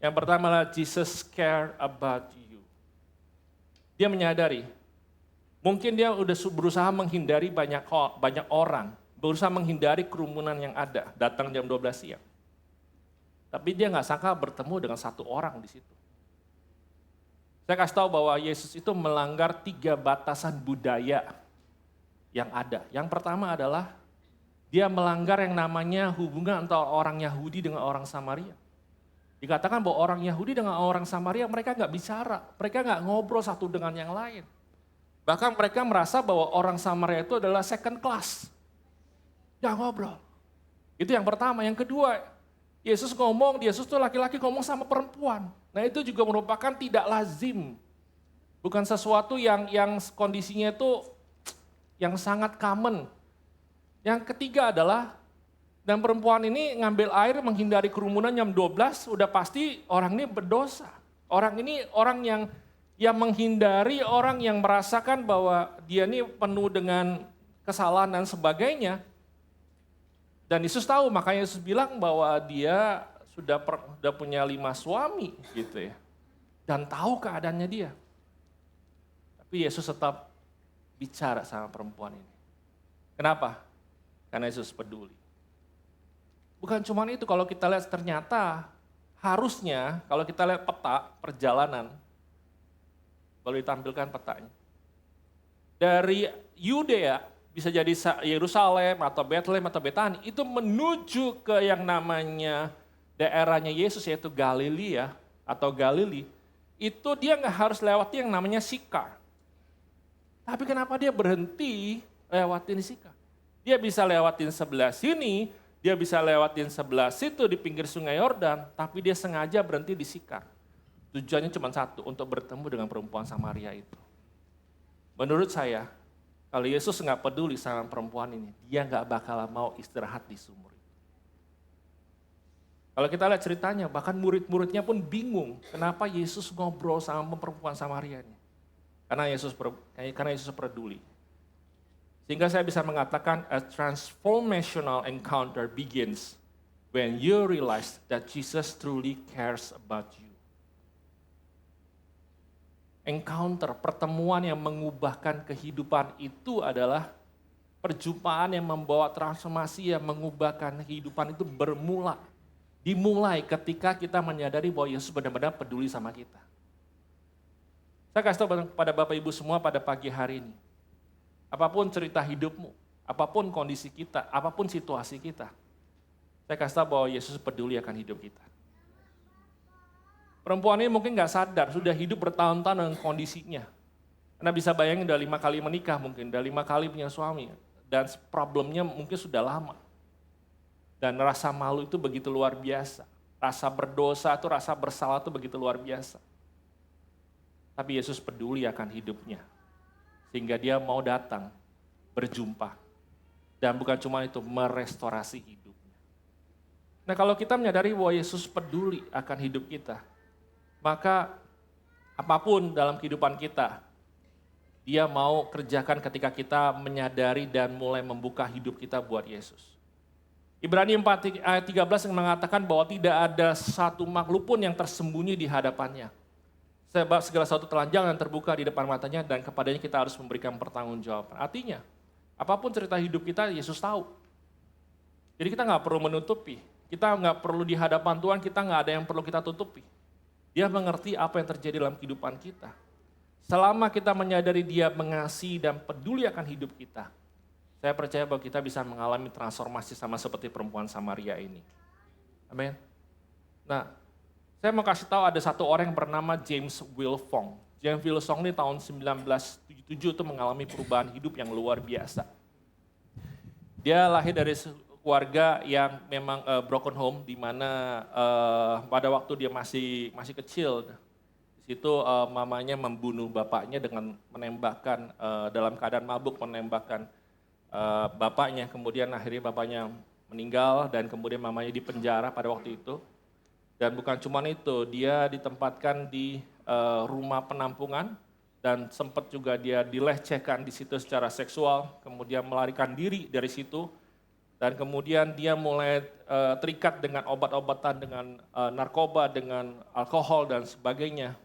Yang pertama adalah Jesus care about you. Dia menyadari, mungkin dia udah berusaha menghindari banyak orang, berusaha menghindari kerumunan yang ada, datang jam 12 siang. Tapi dia nggak sangka bertemu dengan satu orang di situ. Saya kasih tahu bahwa Yesus itu melanggar 3 batasan budaya yang ada. Yang pertama adalah dia melanggar yang namanya hubungan antara orang Yahudi dengan orang Samaria. Dikatakan bahwa orang Yahudi dengan orang Samaria mereka nggak bicara, mereka nggak ngobrol satu dengan yang lain. Bahkan mereka merasa bahwa orang Samaria itu adalah second class. Nggak ngobrol. Itu yang pertama. Yang kedua, Yesus tuh laki-laki ngomong sama perempuan. Nah itu juga merupakan tidak lazim. Bukan sesuatu yang kondisinya itu yang sangat common. Yang ketiga adalah, dan perempuan ini ngambil air menghindari kerumunan jam 12, udah pasti orang ini berdosa. Orang ini orang yang menghindari, orang yang merasakan bahwa dia ini penuh dengan kesalahan dan sebagainya. Dan Yesus tahu, makanya Yesus bilang bahwa dia sudah punya 5 suami gitu ya. Dan tahu keadaannya dia. Tapi Yesus tetap bicara sama perempuan ini. Kenapa? Karena Yesus peduli. Bukan cuma itu, kalau kita lihat ternyata harusnya, kalau kita lihat peta perjalanan, boleh ditampilkan petanya. Dari Yudea, bisa jadi Yerusalem atau Bethlehem atau Betani, itu menuju ke yang namanya daerahnya Yesus, yaitu Galilea atau Galili, itu dia nggak harus lewati yang namanya Sikar. Tapi kenapa dia berhenti lewatin Sikar? Dia bisa lewatin sebelah sini, dia bisa lewatin sebelah situ di pinggir sungai Yordan, tapi dia sengaja berhenti di Sikar. Tujuannya cuma satu, untuk bertemu dengan perempuan Samaria itu. Menurut saya, kalau Yesus nggak peduli sama perempuan ini, dia nggak bakal mau istirahat di sumur itu. Kalau kita lihat ceritanya, bahkan murid-muridnya pun bingung, kenapa Yesus ngobrol sama perempuan Samaria ini. Karena Yesus peduli. Sehingga saya bisa mengatakan a transformational encounter begins when you realize that Jesus truly cares about you. encounter, pertemuan yang mengubahkan kehidupan itu adalah perjumpaan yang membawa transformasi yang mengubahkan kehidupan itu dimulai ketika kita menyadari bahwa Yesus benar-benar peduli sama kita. Saya kasih tahu pada Bapak Ibu semua pada pagi hari ini, apapun cerita hidupmu, apapun kondisi kita, apapun situasi kita, saya kasih tahu bahwa Yesus peduli akan hidup kita. Perempuan ini mungkin gak sadar, sudah hidup bertahun-tahun dengan kondisinya. Anda bisa bayangin udah 5 kali menikah mungkin, udah 5 kali punya suami. Dan problemnya mungkin sudah lama. Dan rasa malu itu begitu luar biasa. Rasa berdosa itu, rasa bersalah itu begitu luar biasa. Tapi Yesus peduli akan hidupnya. Sehingga dia mau datang, berjumpa. Dan bukan cuma itu, merestorasi hidupnya. Nah kalau kita menyadari bahwa Yesus peduli akan hidup kita, maka apapun dalam kehidupan kita, dia mau kerjakan ketika kita menyadari dan mulai membuka hidup kita buat Yesus. Ibrani 4 ayat 13 yang mengatakan bahwa tidak ada satu makhluk pun yang tersembunyi di hadapannya. Sebab segala sesuatu telanjang yang terbuka di depan matanya dan kepadanya kita harus memberikan pertanggungjawaban. Artinya, apapun cerita hidup kita, Yesus tahu. Jadi kita nggak perlu menutupi. Kita nggak perlu di hadapan Tuhan, kita nggak ada yang perlu kita tutupi. Dia mengerti apa yang terjadi dalam kehidupan kita. Selama kita menyadari dia mengasihi dan peduli akan hidup kita, saya percaya bahwa kita bisa mengalami transformasi sama seperti perempuan Samaria ini. Amin. Nah, saya mau kasih tahu ada satu orang yang bernama James Wilfong. James Wilfong ini tahun 1977 itu mengalami perubahan hidup yang luar biasa. Dia lahir dari keluarga yang memang broken home, di mana pada waktu dia masih kecil, di situ mamanya membunuh bapaknya dengan menembakkan, dalam keadaan mabuk menembakkan bapaknya. Kemudian akhirnya bapaknya meninggal dan kemudian mamanya dipenjara pada waktu itu. Dan bukan cuma itu, dia ditempatkan di rumah penampungan dan sempat juga dia dilecehkan di situ secara seksual, kemudian melarikan diri dari situ. Dan kemudian dia mulai terikat dengan obat-obatan, dengan narkoba, dengan alkohol dan sebagainya.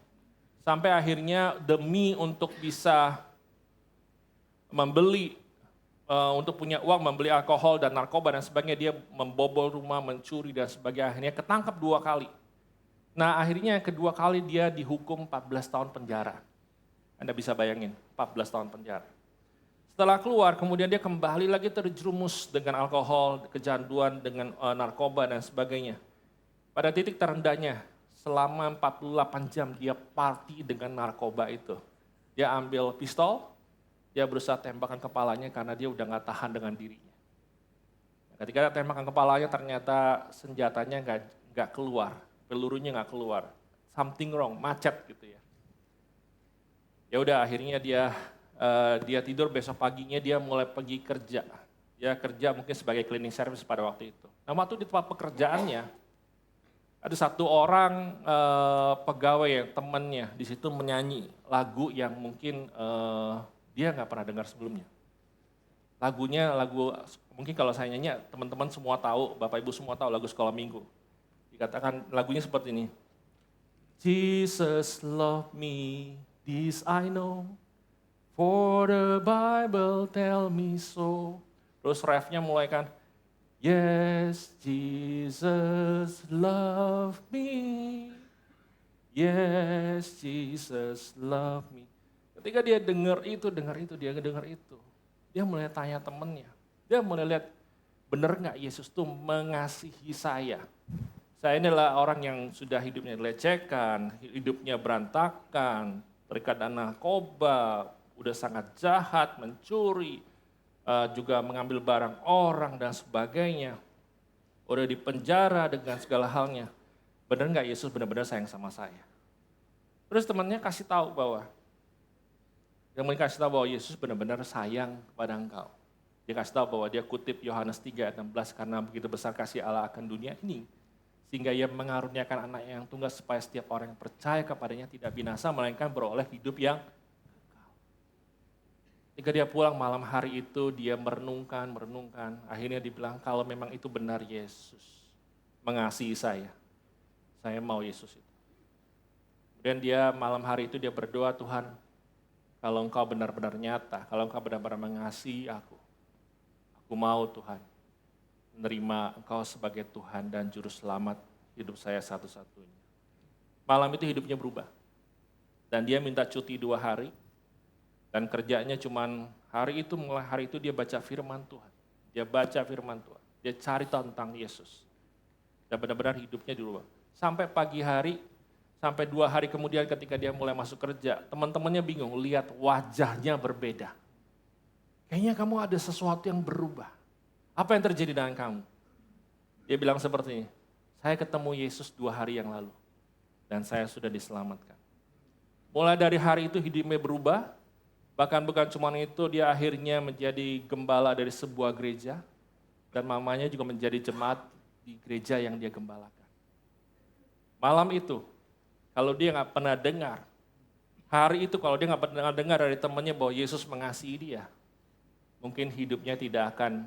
Sampai akhirnya demi untuk bisa membeli, untuk punya uang membeli alkohol dan narkoba dan sebagainya, dia membobol rumah, mencuri dan sebagainya. Akhirnya ketangkap 2 kali. Nah akhirnya yang kedua kali dia dihukum 14 tahun penjara. Anda bisa bayangin, 14 tahun penjara. Setelah keluar, kemudian dia kembali lagi terjerumus dengan alkohol, kecanduan, dengan narkoba dan sebagainya. Pada titik terendahnya, selama 48 jam dia party dengan narkoba itu. Dia ambil pistol, dia berusaha tembakan kepalanya karena dia udah gak tahan dengan dirinya. Ketika tembakan kepalanya ternyata senjatanya gak keluar, pelurunya gak keluar. Something wrong, macet gitu ya. Ya udah akhirnya dia tidur, besok paginya dia mulai pergi kerja. Dia kerja mungkin sebagai cleaning service pada waktu itu. Nah waktu di tempat pekerjaannya, ada satu orang pegawai yang temannya di situ menyanyi lagu yang mungkin dia nggak pernah dengar sebelumnya. Lagu mungkin kalau saya nyanyi teman-teman semua tahu, Bapak Ibu semua tahu lagu Sekolah Minggu. Dikatakan lagunya seperti ini. Jesus love me, this I know. For the Bible tell me so. Terus refnya mulai kan, yes, Jesus love me. Yes, Jesus love me. Ketika dia dengar itu, dia mulai tanya temennya. Dia mulai lihat, benar nggak Yesus tuh mengasihi saya? Saya inilah orang yang sudah hidupnya dilecehkan, hidupnya berantakan, terikat narkoba, udah sangat jahat, mencuri, juga mengambil barang orang dan sebagainya. Udah dipenjara dengan segala halnya. Benar nggak Yesus benar-benar sayang sama saya? Terus temannya kasih tahu bahwa, Yesus benar-benar sayang kepada engkau. Dia kasih tahu bahwa dia kutip Yohanes 3 ayat 16, karena begitu besar kasih Allah akan dunia ini, sehingga ia mengaruniakan anak yang tunggal supaya setiap orang yang percaya kepadanya tidak binasa, melainkan beroleh hidup yang ketika dia pulang malam hari itu, dia merenungkan. Akhirnya dibilang, kalau memang itu benar Yesus mengasihi saya mau Yesus itu. Kemudian dia malam hari itu dia berdoa, Tuhan, kalau Engkau benar-benar nyata, kalau Engkau benar-benar mengasihi aku mau Tuhan menerima Engkau sebagai Tuhan dan Juru Selamat hidup saya satu-satunya. Malam itu hidupnya berubah. Dan dia minta cuti 2 hari. Dan kerjanya cuman mulai hari itu dia baca firman Tuhan. Dia baca firman Tuhan. Dia cari tentang Yesus. Dan benar-benar hidupnya dirubah. Sampai pagi hari, sampai 2 hari kemudian ketika dia mulai masuk kerja, teman-temannya bingung, lihat wajahnya berbeda. Kayaknya kamu ada sesuatu yang berubah. Apa yang terjadi dengan kamu? Dia bilang seperti ini, saya ketemu Yesus 2 hari yang lalu. Dan saya sudah diselamatkan. Mulai dari hari itu hidupnya berubah. Bahkan bukan cuma itu, dia akhirnya menjadi gembala dari sebuah gereja. Dan mamanya juga menjadi jemaat di gereja yang dia gembalakan. Malam itu, kalau dia nggak pernah dengar, hari itu kalau dia nggak pernah dengar dari temannya bahwa Yesus mengasihi dia, mungkin hidupnya tidak akan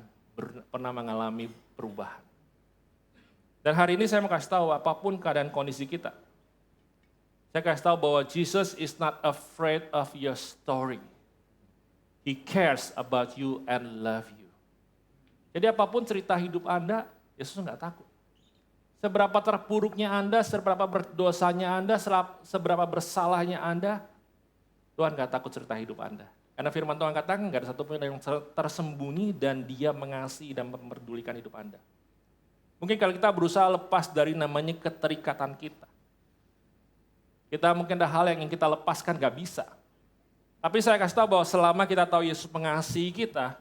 pernah mengalami perubahan. Dan hari ini saya mau kasih tahu apapun keadaan kondisi kita. Saya kasih tahu bahwa Jesus is not afraid of your story. He cares about you and love you. Jadi apapun cerita hidup Anda, Yesus nggak takut. Seberapa terpuruknya Anda, seberapa berdosanya Anda, seberapa bersalahnya Anda, Tuhan nggak takut cerita hidup Anda. Karena firman Tuhan katakan nggak ada satupun yang tersembunyi dan dia mengasihi dan memperdulikan hidup Anda. Mungkin kalau kita berusaha lepas dari namanya keterikatan kita. Kita mungkin ada hal yang ingin kita lepaskan nggak bisa. Tapi saya kasih tahu bahwa selama kita tahu Yesus mengasihi kita,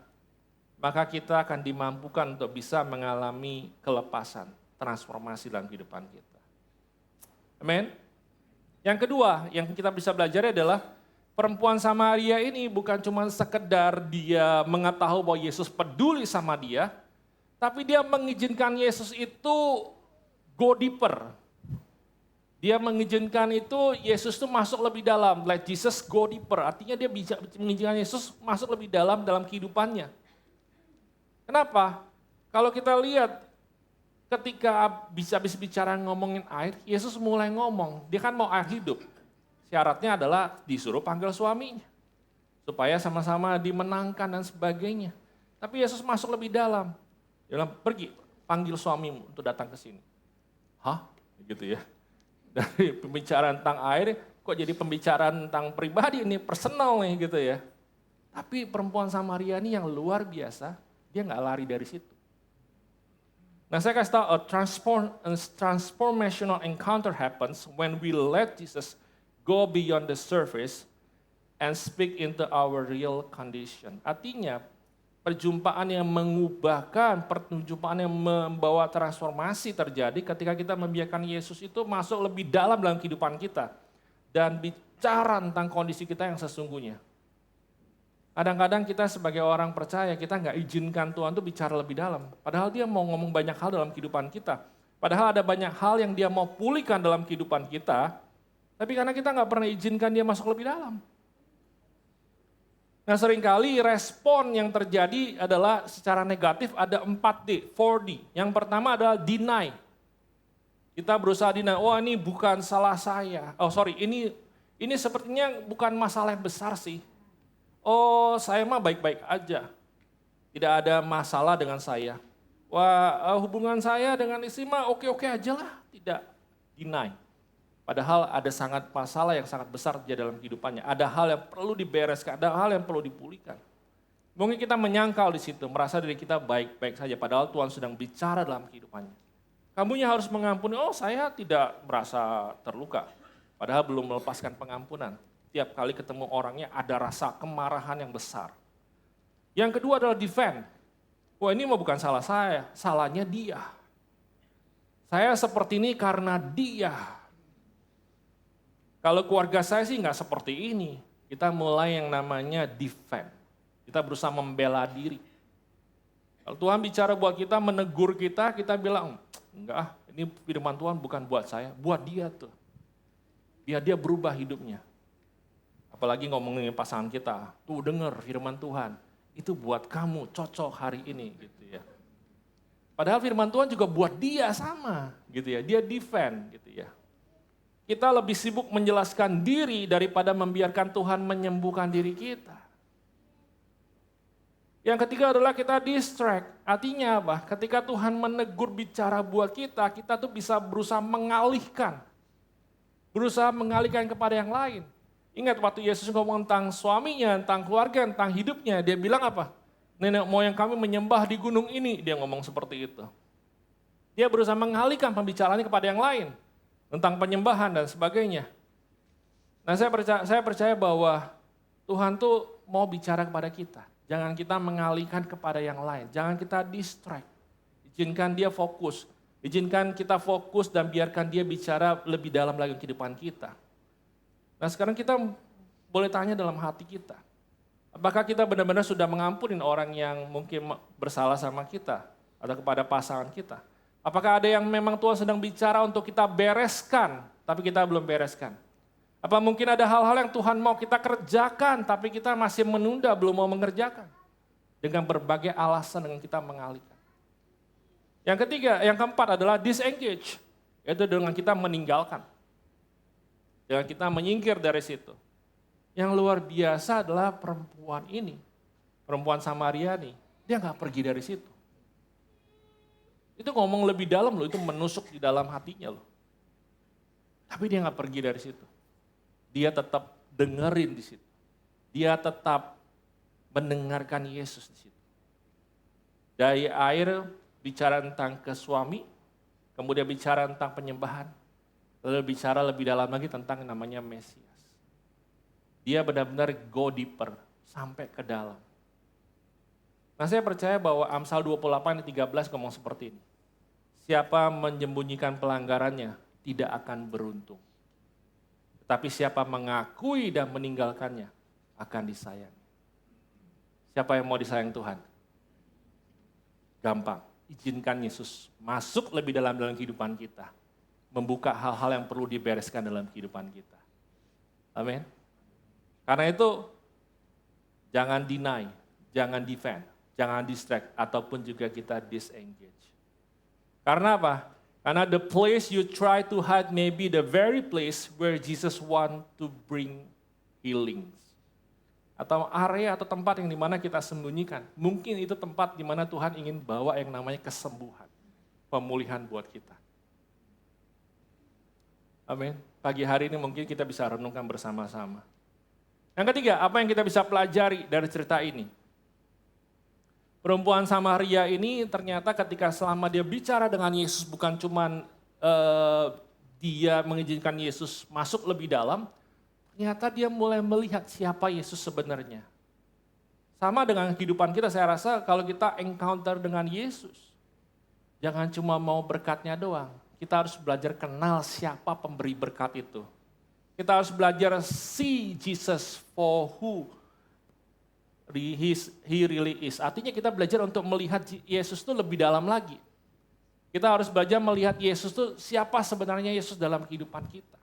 maka kita akan dimampukan untuk bisa mengalami kelepasan, transformasi dalam kehidupan kita. Amin. Yang kedua yang kita bisa belajar adalah perempuan Samaria ini bukan cuma sekedar dia mengetahui bahwa Yesus peduli sama dia, tapi dia mengizinkan Yesus itu go deeper. Dia mengizinkan itu Yesus itu masuk lebih dalam, let Jesus go deeper. Artinya dia bisa mengizinkan Yesus masuk lebih dalam kehidupannya. Kenapa? Kalau kita lihat ketika bisa bicara ngomongin air, Yesus mulai ngomong, dia kan mau air hidup. Syaratnya adalah disuruh panggil suaminya. Supaya sama-sama dimenangkan dan sebagainya. Tapi Yesus masuk lebih dalam. Dia bilang, pergi panggil suamimu untuk datang ke sini. Hah? Gitu ya. Dari pembicaraan tentang air, kok jadi pembicaraan tentang pribadi ini, personal nih gitu ya. Tapi perempuan Samaria ini yang luar biasa, dia nggak lari dari situ. Nah saya kasih tahu, a transformational encounter happens when we let Jesus go beyond the surface and speak into our real condition. Artinya, perjumpaan yang mengubahkan, perjumpaan yang membawa transformasi terjadi ketika kita membiarkan Yesus itu masuk lebih dalam kehidupan kita. Dan bicara tentang kondisi kita yang sesungguhnya. Kadang-kadang kita sebagai orang percaya, kita nggak izinkan Tuhan itu bicara lebih dalam. Padahal dia mau ngomong banyak hal dalam kehidupan kita. Padahal ada banyak hal yang dia mau pulihkan dalam kehidupan kita. Tapi karena kita nggak pernah izinkan dia masuk lebih dalam. Nah seringkali respon yang terjadi adalah secara negatif ada 4D, 4D. Yang pertama adalah deny. Kita berusaha deny, ini bukan salah saya. Ini sepertinya bukan masalah yang besar sih. Saya mah baik-baik aja. Tidak ada masalah dengan saya. Hubungan saya dengan istri mah oke-oke aja lah. Tidak, deny. Padahal ada sangat masalah yang sangat besar terjadi dalam kehidupannya. Ada hal yang perlu dibereskan, ada hal yang perlu dipulihkan. Mungkin kita menyangkal di situ, merasa diri kita baik-baik saja. Padahal Tuhan sedang bicara dalam kehidupannya. Kamunya harus mengampuni, saya tidak merasa terluka. Padahal belum melepaskan pengampunan. Tiap kali ketemu orangnya ada rasa kemarahan yang besar. Yang kedua adalah defend. Ini mah bukan salah saya, salahnya dia. Saya seperti ini karena dia. Kalau keluarga saya sih nggak seperti ini. Kita mulai yang namanya defend. Kita berusaha membela diri. Kalau Tuhan bicara buat kita, menegur kita, kita bilang, enggak, ini firman Tuhan bukan buat saya, buat dia tuh. Biar dia berubah hidupnya. Apalagi ngomongin pasangan kita, tuh denger firman Tuhan, itu buat kamu, cocok hari ini gitu ya. Padahal firman Tuhan juga buat dia sama gitu ya, dia defend gitu ya. kita lebih sibuk menjelaskan diri daripada membiarkan Tuhan menyembuhkan diri kita. Yang ketiga adalah kita distract. Artinya apa? Ketika Tuhan menegur bicara buat kita, kita tuh bisa berusaha mengalihkan. Berusaha mengalihkan kepada yang lain. Ingat waktu Yesus ngomong tentang suaminya, tentang keluarga, tentang hidupnya, dia bilang apa? Nenek moyang kami menyembah di gunung ini, dia ngomong seperti itu. Dia berusaha mengalihkan pembicaraannya kepada yang lain. Tentang penyembahan dan sebagainya. Nah saya percaya bahwa Tuhan tuh mau bicara kepada kita. Jangan kita mengalihkan kepada yang lain. Jangan kita distract. Izinkan dia fokus. Izinkan kita fokus dan biarkan dia bicara lebih dalam lagi kehidupan kita. Nah sekarang kita boleh tanya dalam hati kita. Apakah kita benar-benar sudah mengampuni orang yang mungkin bersalah sama kita? Atau kepada pasangan kita? Apakah ada yang memang Tuhan sedang bicara untuk kita bereskan, tapi kita belum bereskan? Apa mungkin ada hal-hal yang Tuhan mau kita kerjakan, tapi kita masih menunda, belum mau mengerjakan? Dengan berbagai alasan dengan kita mengalihkan. Yang ketiga, yang keempat adalah disengage. Yaitu dengan kita meninggalkan. Dengan kita menyingkir dari situ. Yang luar biasa adalah perempuan ini. Perempuan Samaria nih, dia gak pergi dari situ. Itu ngomong lebih dalam loh, itu menusuk di dalam hatinya loh. Tapi dia gak pergi dari situ. Dia tetap dengerin di situ. Dia tetap mendengarkan Yesus di situ. Dari air bicara tentang ke suami, kemudian bicara tentang penyembahan, lalu bicara lebih dalam lagi tentang namanya Mesias. Dia benar-benar go deeper, sampai ke dalam. Nah saya percaya bahwa Amsal 28:13 ngomong seperti ini. Siapa menyembunyikan pelanggarannya tidak akan beruntung. Tetapi siapa mengakui dan meninggalkannya akan disayang. Siapa yang mau disayang Tuhan? Gampang, izinkan Yesus masuk lebih dalam kehidupan kita. Membuka hal-hal yang perlu dibereskan dalam kehidupan kita. Amin. Karena itu jangan deny, jangan defend, jangan distract, ataupun juga kita disengage. Karena apa? Karena the place you try to hide may be the very place where Jesus want to bring healings. Atau area atau tempat yang dimana kita sembunyikan. Mungkin itu tempat dimana Tuhan ingin bawa yang namanya kesembuhan. Pemulihan buat kita. Amin. Pagi hari ini mungkin kita bisa renungkan bersama-sama. Yang ketiga, apa yang kita bisa pelajari dari cerita ini? Perempuan Samaria ini ternyata ketika selama dia bicara dengan Yesus bukan cuma dia mengizinkan Yesus masuk lebih dalam, ternyata dia mulai melihat siapa Yesus sebenarnya. Sama dengan kehidupan kita, saya rasa kalau kita encounter dengan Yesus, jangan cuma mau berkatnya doang. Kita harus belajar kenal siapa pemberi berkat itu. Kita harus belajar see Jesus for who he really is. Artinya kita belajar untuk melihat Yesus itu lebih dalam lagi. Kita harus belajar melihat Yesus itu siapa sebenarnya Yesus dalam kehidupan kita.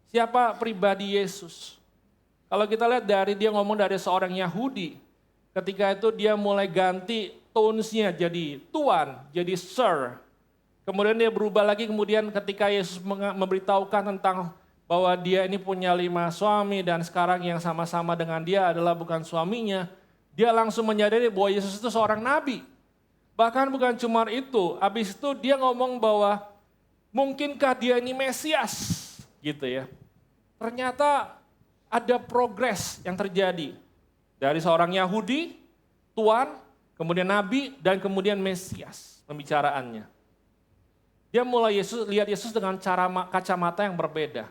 Siapa pribadi Yesus. Kalau kita lihat dari dia ngomong dari seorang Yahudi. Ketika itu dia mulai ganti tones-nya jadi tuan, jadi sir. Kemudian dia berubah lagi kemudian ketika Yesus memberitahukan tentang bahwa dia ini punya 5 suami dan sekarang yang sama-sama dengan dia adalah bukan suaminya. Dia langsung menyadari bahwa Yesus itu seorang nabi. Bahkan bukan cuma itu, habis itu dia ngomong bahwa mungkinkah dia ini Mesias gitu ya. Ternyata ada progres yang terjadi. Dari seorang Yahudi, tuan, kemudian nabi, dan kemudian Mesias pembicaraannya. Dia mulai lihat Yesus dengan kacamata yang berbeda.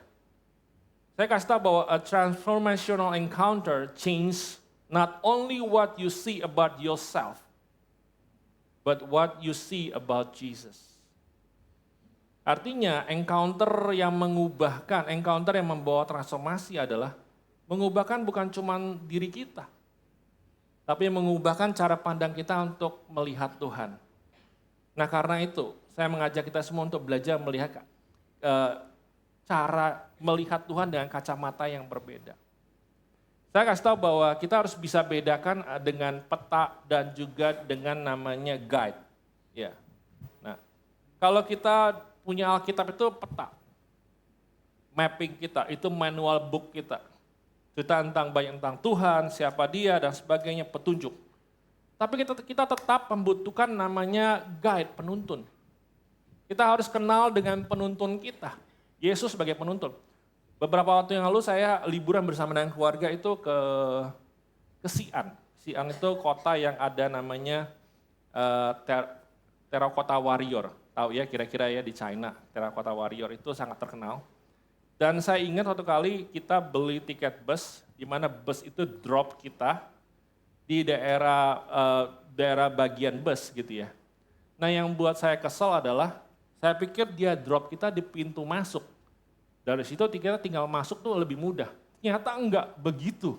Saya kasih tahu bahwa a transformational encounter change not only what you see about yourself, but what you see about Jesus. Artinya encounter yang mengubahkan, encounter yang membawa transformasi adalah mengubahkan bukan cuma diri kita, tapi mengubahkan cara pandang kita untuk melihat Tuhan. Nah karena itu, saya mengajak kita semua untuk belajar melihat cara melihat Tuhan dengan kacamata yang berbeda. Saya kasih tahu bahwa kita harus bisa bedakan dengan peta dan juga dengan namanya guide. Ya. Nah, kalau kita punya Alkitab itu peta. mapping kita, itu manual book kita. Cerita banyak tentang Tuhan, siapa dia dan sebagainya, petunjuk. Tapi kita tetap membutuhkan namanya guide, penuntun. Kita harus kenal dengan penuntun kita. Yesus sebagai penuntun. Beberapa waktu yang lalu saya liburan bersama dengan keluarga itu ke Xi'an. Xi'an itu kota yang ada namanya Terracotta Warrior. Tahu ya kira-kira ya di China, Terracotta Warrior itu sangat terkenal. Dan saya ingat waktu kali kita beli tiket bus, di mana bus itu drop kita di daerah bagian bus gitu ya. Nah yang buat saya kesel adalah, saya pikir dia drop kita di pintu masuk. Dari situ kita tinggal masuk tuh lebih mudah. Ternyata enggak begitu.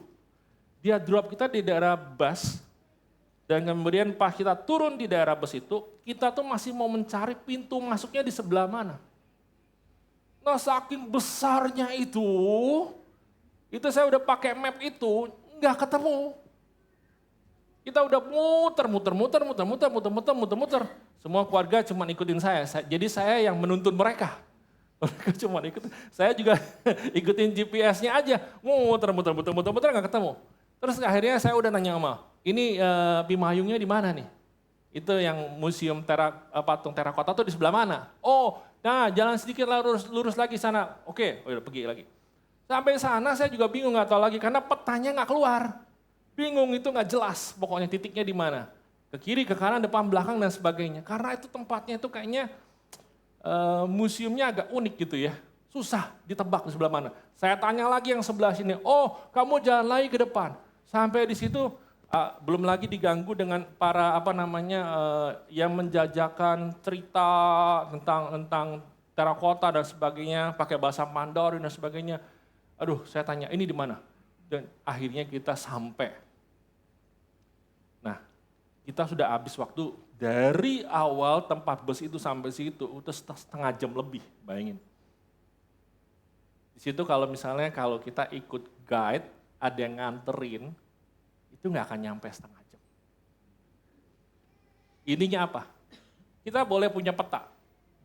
Dia drop kita di daerah bus, dan kemudian pas kita turun di daerah bus itu, kita tuh masih mau mencari pintu masuknya di sebelah mana. Nah saking besarnya itu saya udah pakai map itu, enggak ketemu. Kita udah muter. Semua keluarga cuma ikutin saya. Jadi saya yang menuntun mereka. Mereka cuma ikut. Saya juga ikutin GPS-nya aja. Muter nggak ketemu. Terus akhirnya saya udah nanya sama, ini Pimayungnya di mana nih? Itu yang museum patung terakota tuh di sebelah mana? Oh, nah jalan sedikit lurus lagi sana. Oke, udah pergi lagi. Sampai sana saya juga bingung nggak tahu lagi karena petanya nggak keluar. Bingung itu nggak jelas pokoknya titiknya di mana. Ke kiri, ke kanan, depan, belakang dan sebagainya. Karena itu tempatnya itu kayaknya museumnya agak unik gitu ya. Susah ditebak di sebelah mana. Saya tanya lagi yang sebelah sini, oh kamu jalan lagi ke depan. Sampai di situ belum lagi diganggu dengan para yang menjajakan cerita tentang terakota dan sebagainya, pakai bahasa Mandarin dan sebagainya. Aduh saya tanya ini di mana? Dan akhirnya kita sampai. Nah, kita sudah habis waktu dari awal tempat bus itu sampai situ, udah setengah jam lebih, bayangin. Di situ kalau kita ikut guide, ada yang nganterin, itu nggak akan nyampe setengah jam. Ininya apa? Kita boleh punya peta,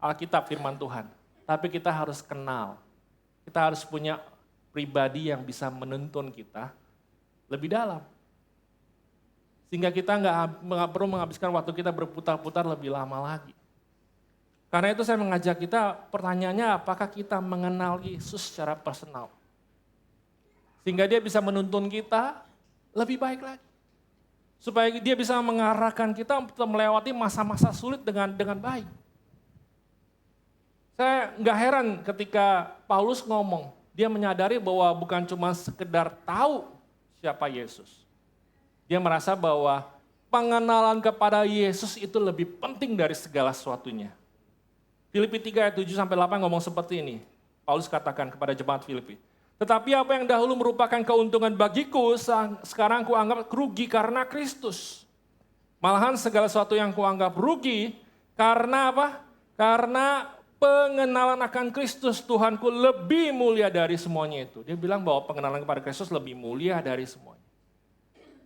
Alkitab firman Tuhan, tapi kita harus kenal. Kita harus punya pribadi yang bisa menuntun kita lebih dalam. Sehingga kita nggak perlu menghabiskan waktu kita berputar-putar lebih lama lagi. Karena itu saya mengajak kita, pertanyaannya apakah kita mengenal Yesus secara personal. Sehingga dia bisa menuntun kita lebih baik lagi. Supaya dia bisa mengarahkan kita untuk melewati masa-masa sulit dengan baik. Saya nggak heran ketika Paulus ngomong, dia menyadari bahwa bukan cuma sekedar tahu siapa Yesus. Dia merasa bahwa pengenalan kepada Yesus itu lebih penting dari segala sesuatunya. Filipi 3 ayat 7-8 ngomong seperti ini. Paulus katakan kepada jemaat Filipi. Tetapi apa yang dahulu merupakan keuntungan bagiku, sekarang kuanggap rugi karena Kristus. Malahan segala sesuatu yang kuanggap rugi, karena apa? Karena pengenalan akan Kristus Tuhanku lebih mulia dari semuanya itu. Dia bilang bahwa pengenalan kepada Kristus lebih mulia dari semuanya.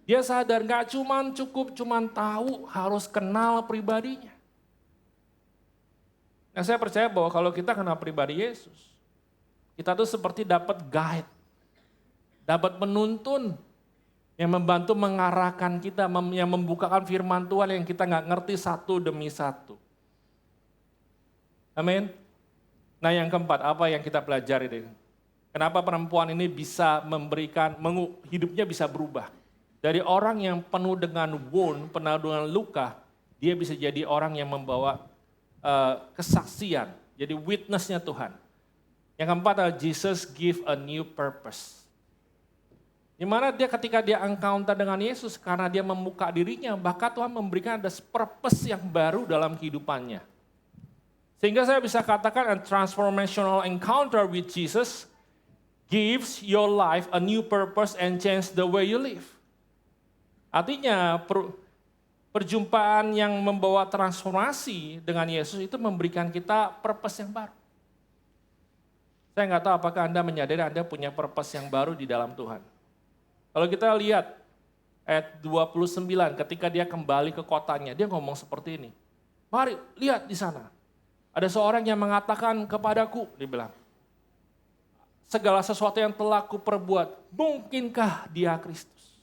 Dia sadar gak cukup tahu, harus kenal pribadinya. Nah saya percaya bahwa kalau kita kenal pribadi Yesus, kita tuh seperti dapat guide, dapat penuntun yang membantu mengarahkan kita, yang membukakan firman Tuhan yang kita gak ngerti satu demi satu. Amin. Nah yang keempat, apa yang kita pelajari? Kenapa perempuan ini bisa hidupnya bisa berubah? Dari orang yang penuh dengan wound, penuh dengan luka, dia bisa jadi orang yang membawa kesaksian, jadi witness-nya Tuhan. Yang keempat adalah Jesus give a new purpose. Dimana ketika dia encounter dengan Yesus, karena dia membuka dirinya, maka Tuhan memberikan ada purpose yang baru dalam kehidupannya. Sehingga saya bisa katakan a transformational encounter with Jesus gives your life a new purpose and change the way you live. Artinya perjumpaan yang membawa transformasi dengan Yesus itu memberikan kita purpose yang baru. Saya nggak tahu apakah Anda menyadari Anda punya purpose yang baru di dalam Tuhan. Kalau kita lihat ayat 29 ketika dia kembali ke kotanya, dia ngomong seperti ini. Mari lihat di sana. Ada seorang yang mengatakan kepadaku, dia bilang. segala sesuatu yang telah kuperbuat, mungkinkah dia Kristus?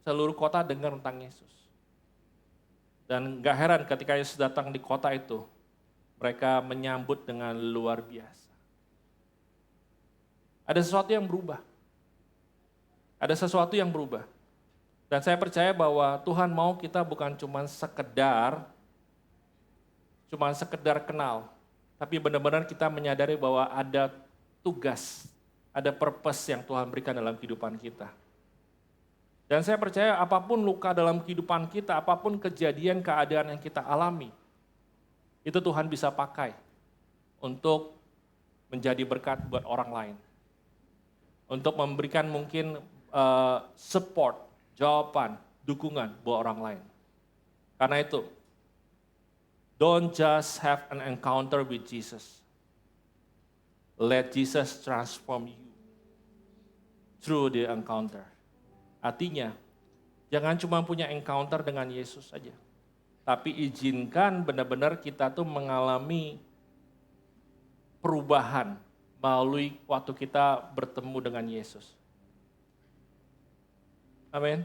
Seluruh kota dengar tentang Yesus. Dan gak heran ketika Yesus datang di kota itu, mereka menyambut dengan luar biasa. Ada sesuatu yang berubah. Ada sesuatu yang berubah. Dan saya percaya bahwa Tuhan mau kita bukan cuma sekedar kenal, tapi benar-benar kita menyadari bahwa ada tugas, ada purpose yang Tuhan berikan dalam kehidupan kita. Dan saya percaya apapun luka dalam kehidupan kita, apapun kejadian, keadaan yang kita alami, itu Tuhan bisa pakai untuk menjadi berkat buat orang lain. Untuk memberikan mungkin support, jawaban, dukungan buat orang lain. Karena itu, don't just have an encounter with Jesus. Let Jesus transform you through the encounter. Artinya, jangan cuma punya encounter dengan Yesus saja. Tapi izinkan benar-benar kita tuh mengalami perubahan melalui waktu kita bertemu dengan Yesus. Amin.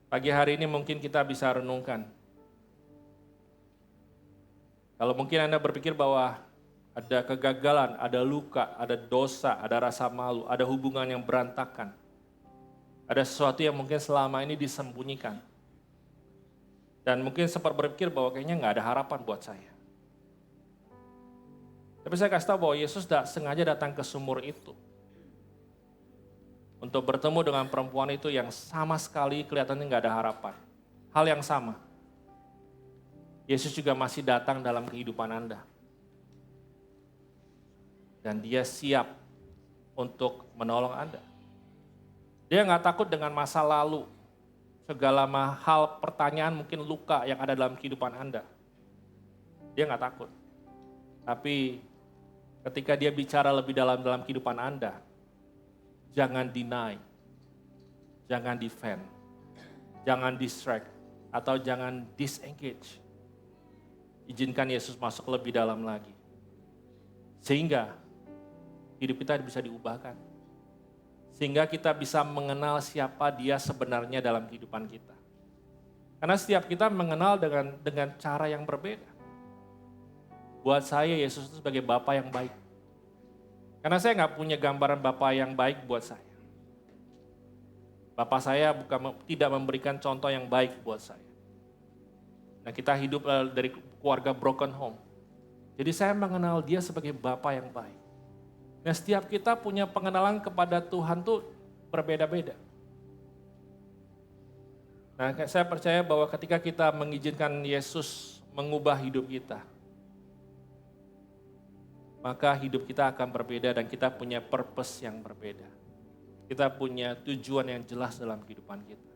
Pagi hari ini mungkin kita bisa renungkan. Kalau mungkin Anda berpikir bahwa ada kegagalan, ada luka, ada dosa, ada rasa malu, ada hubungan yang berantakan. Ada sesuatu yang mungkin selama ini disembunyikan. Dan mungkin sempat berpikir bahwa kayaknya nggak ada harapan buat saya. Tapi saya kasih tahu bahwa Yesus sengaja datang ke sumur itu. Untuk bertemu dengan perempuan itu yang sama sekali kelihatannya nggak ada harapan. Hal yang sama. Yesus juga masih datang dalam kehidupan Anda. Dan dia siap untuk menolong Anda. Dia nggak takut dengan masa lalu, segala hal pertanyaan mungkin luka yang ada dalam kehidupan Anda. Dia nggak takut. Tapi ketika dia bicara lebih dalam kehidupan Anda, jangan deny, jangan defend, jangan distract, atau jangan disengage. Izinkan Yesus masuk lebih dalam lagi. Sehingga hidup kita bisa diubahkan. Sehingga kita bisa mengenal siapa dia sebenarnya dalam kehidupan kita. Karena setiap kita mengenal dengan cara yang berbeda. Buat saya Yesus itu sebagai Bapa yang baik. Karena saya nggak punya gambaran Bapa yang baik buat saya. Bapa saya tidak memberikan contoh yang baik buat saya. Nah, kita hidup dari keluarga broken home. Jadi saya mengenal dia sebagai Bapa yang baik. Nah, setiap kita punya pengenalan kepada Tuhan tuh berbeda-beda. Nah, saya percaya bahwa ketika kita mengizinkan Yesus mengubah hidup kita, maka hidup kita akan berbeda dan kita punya purpose yang berbeda. Kita punya tujuan yang jelas dalam kehidupan kita.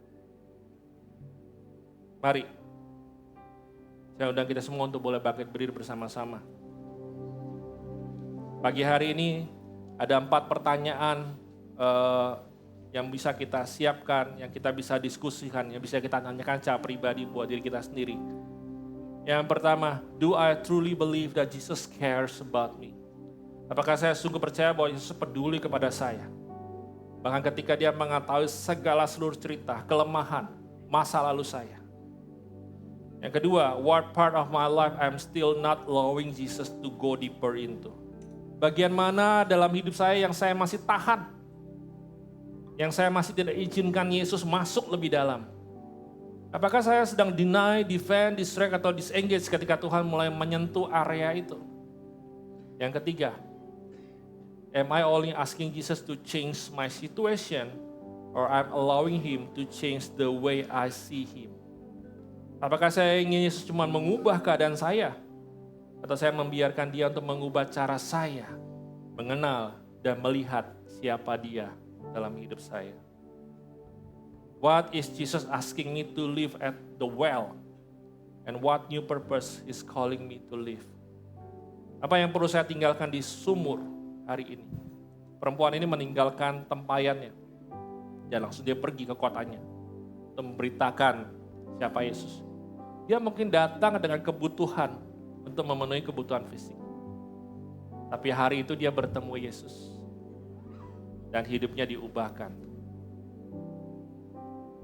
Mari, saya undang kita semua untuk boleh bangkit berdiri bersama-sama. Pagi hari ini ada 4 pertanyaan yang bisa kita siapkan, yang kita bisa diskusikan, yang bisa kita tanyakan secara pribadi buat diri kita sendiri. Yang pertama, do I truly believe that Jesus cares about me? Apakah saya sungguh percaya bahwa Yesus peduli kepada saya? Bahkan ketika dia mengetahui segala seluruh cerita, kelemahan, masa lalu saya. Yang kedua, what part of my life I'm still not allowing Jesus to go deeper into? Bagian mana dalam hidup saya yang saya masih tahan? Yang saya masih tidak izinkan Yesus masuk lebih dalam? Apakah saya sedang deny, defend, distract, atau disengage ketika Tuhan mulai menyentuh area itu? Yang ketiga, am I only asking Jesus to change my situation or I'm allowing Him to change the way I see Him? Apakah saya ingin Yesus cuma mengubah keadaan saya? Atau saya membiarkan dia untuk mengubah cara saya mengenal dan melihat siapa dia dalam hidup saya. What is Jesus asking me to live at the well? And what new purpose is calling me to live? Apa yang perlu saya tinggalkan di sumur hari ini? Perempuan ini meninggalkan tempayannya. Dan langsung dia pergi ke kotanya untuk memberitakan siapa Yesus. Dia mungkin datang dengan kebutuhan untuk memenuhi kebutuhan fisik. Tapi hari itu dia bertemu Yesus. Dan hidupnya diubahkan.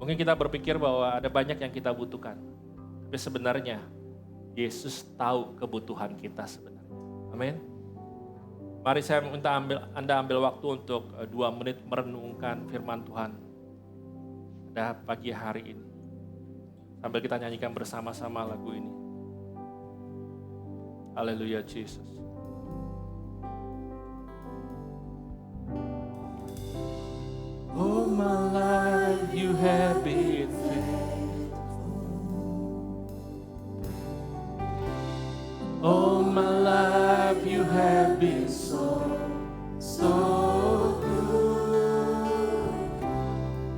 Mungkin kita berpikir bahwa ada banyak yang kita butuhkan. Tapi sebenarnya Yesus tahu kebutuhan kita sebenarnya. Amin. Mari saya minta Anda ambil waktu untuk 2 menit merenungkan firman Tuhan pada pagi hari ini. Sambil kita nyanyikan bersama-sama lagu ini. Haleluya Jesus. Oh my life you have been faithful. All my life you have been so good.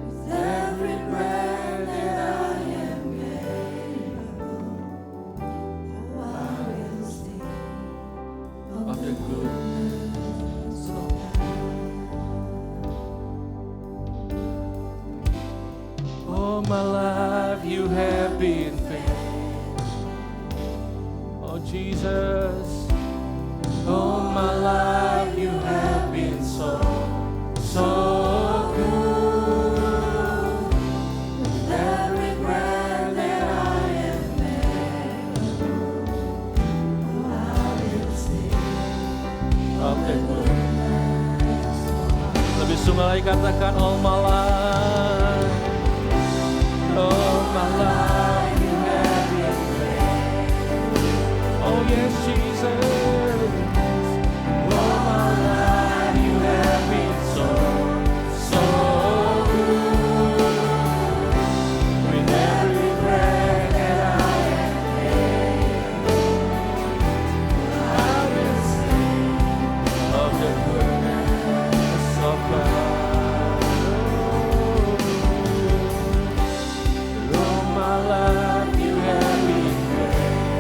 With every breath that I am able, I will sing of the goodness of God. All my life you have been faithful. Oh Jesus, all my life you have been so good. With every breath that I am able, I will sing of the goodness of God. Lebih sungguh lagi katakan all my life. All my life you have been faithful. Oh yes, Jesus. All my life you have been so good. With every breath that I am able, I will sing of the goodness of God. All my life you have been faithful.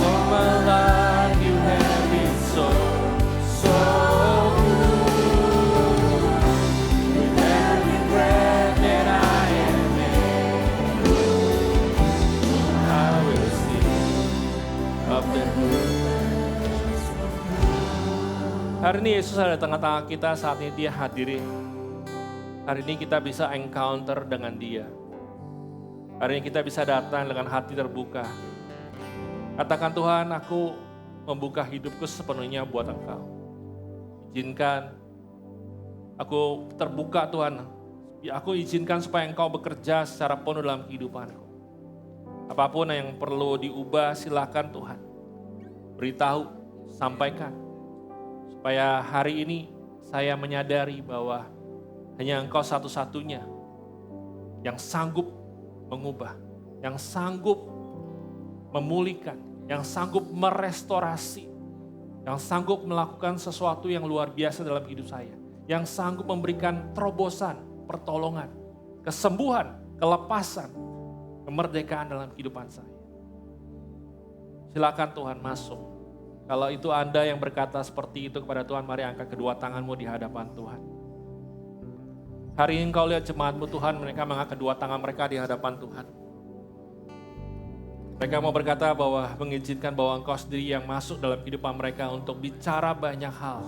All my life you have been so good. With every breath that I am able, I will sing of the goodness of God. Hari ini Yesus ada di tengah-tengah kita, saat ini dia hadiri. Hari ini kita bisa encounter dengan dia. Hari ini kita bisa datang dengan hati terbuka. Katakan Tuhan, aku membuka hidupku sepenuhnya buat Engkau. Izinkan aku terbuka Tuhan. Aku izinkan supaya Engkau bekerja secara penuh dalam kehidupanku. Apapun yang perlu diubah silakan Tuhan. Beritahu, sampaikan. Supaya hari ini saya menyadari bahwa hanya Engkau satu-satunya yang sanggup mengubah, yang sanggup memulihkan, yang sanggup merestorasi, yang sanggup melakukan sesuatu yang luar biasa dalam hidup saya, yang sanggup memberikan terobosan, pertolongan, kesembuhan, kelepasan, kemerdekaan dalam kehidupan saya. Silakan Tuhan masuk. Kalau itu Anda yang berkata seperti itu kepada Tuhan, mari angkat kedua tanganmu di hadapan Tuhan. Hari ini Engkau lihat jemaatmu Tuhan, mereka mengangkat kedua tangan mereka di hadapan Tuhan. Mereka mau berkata bahwa mengizinkan bahwa Engkau sendiri yang masuk dalam kehidupan mereka untuk bicara banyak hal.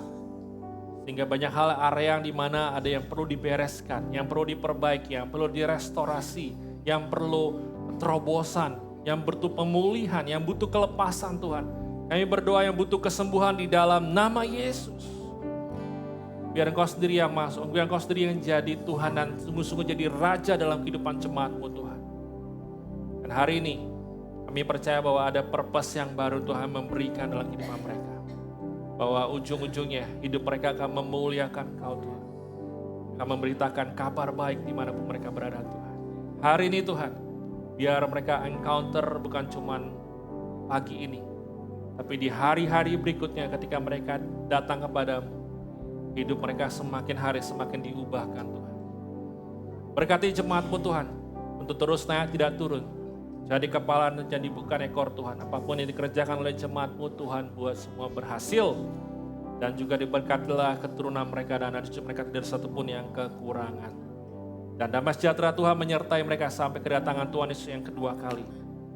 Sehingga banyak hal area yang dimana ada yang perlu dibereskan, yang perlu diperbaiki, yang perlu direstorasi, yang perlu terobosan, yang butuh pemulihan, yang butuh kelepasan Tuhan. Kami berdoa yang butuh kesembuhan di dalam nama Yesus. Biar Engkau sendiri yang masuk, biar Engkau sendiri yang jadi Tuhan dan sungguh-sungguh jadi Raja dalam kehidupan jemaat-Mu Tuhan. Dan hari ini kami percaya bahwa ada purpose yang baru Tuhan memberikan dalam kehidupan mereka. Bahwa ujung-ujungnya hidup mereka akan memuliakan Engkau Tuhan. Akan memberitakan kabar baik dimanapun mereka berada Tuhan. Hari ini Tuhan, biar mereka encounter bukan cuman pagi ini. Tapi di hari-hari berikutnya ketika mereka datang kepadamu. Hidup mereka semakin hari semakin diubahkan Tuhan. Berkati jemaat-Mu Tuhan, untuk terus naik tidak turun. Jadi kepala dan jadi bukan ekor Tuhan. Apapun yang dikerjakan oleh jemaat-Mu Tuhan, buat semua berhasil. Dan juga diberkatilah keturunan mereka dan anak cucu mereka tidak satupun yang kekurangan. Dan damai sejahtera Tuhan menyertai mereka sampai kedatangan Tuhan Yesus yang kedua kali.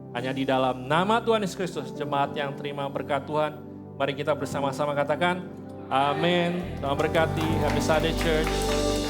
Hanya di dalam nama Tuhan Yesus Kristus, jemaat yang terima berkat Tuhan, mari kita bersama-sama katakan, amin. Tuhan berkati, Happy Sunday Church.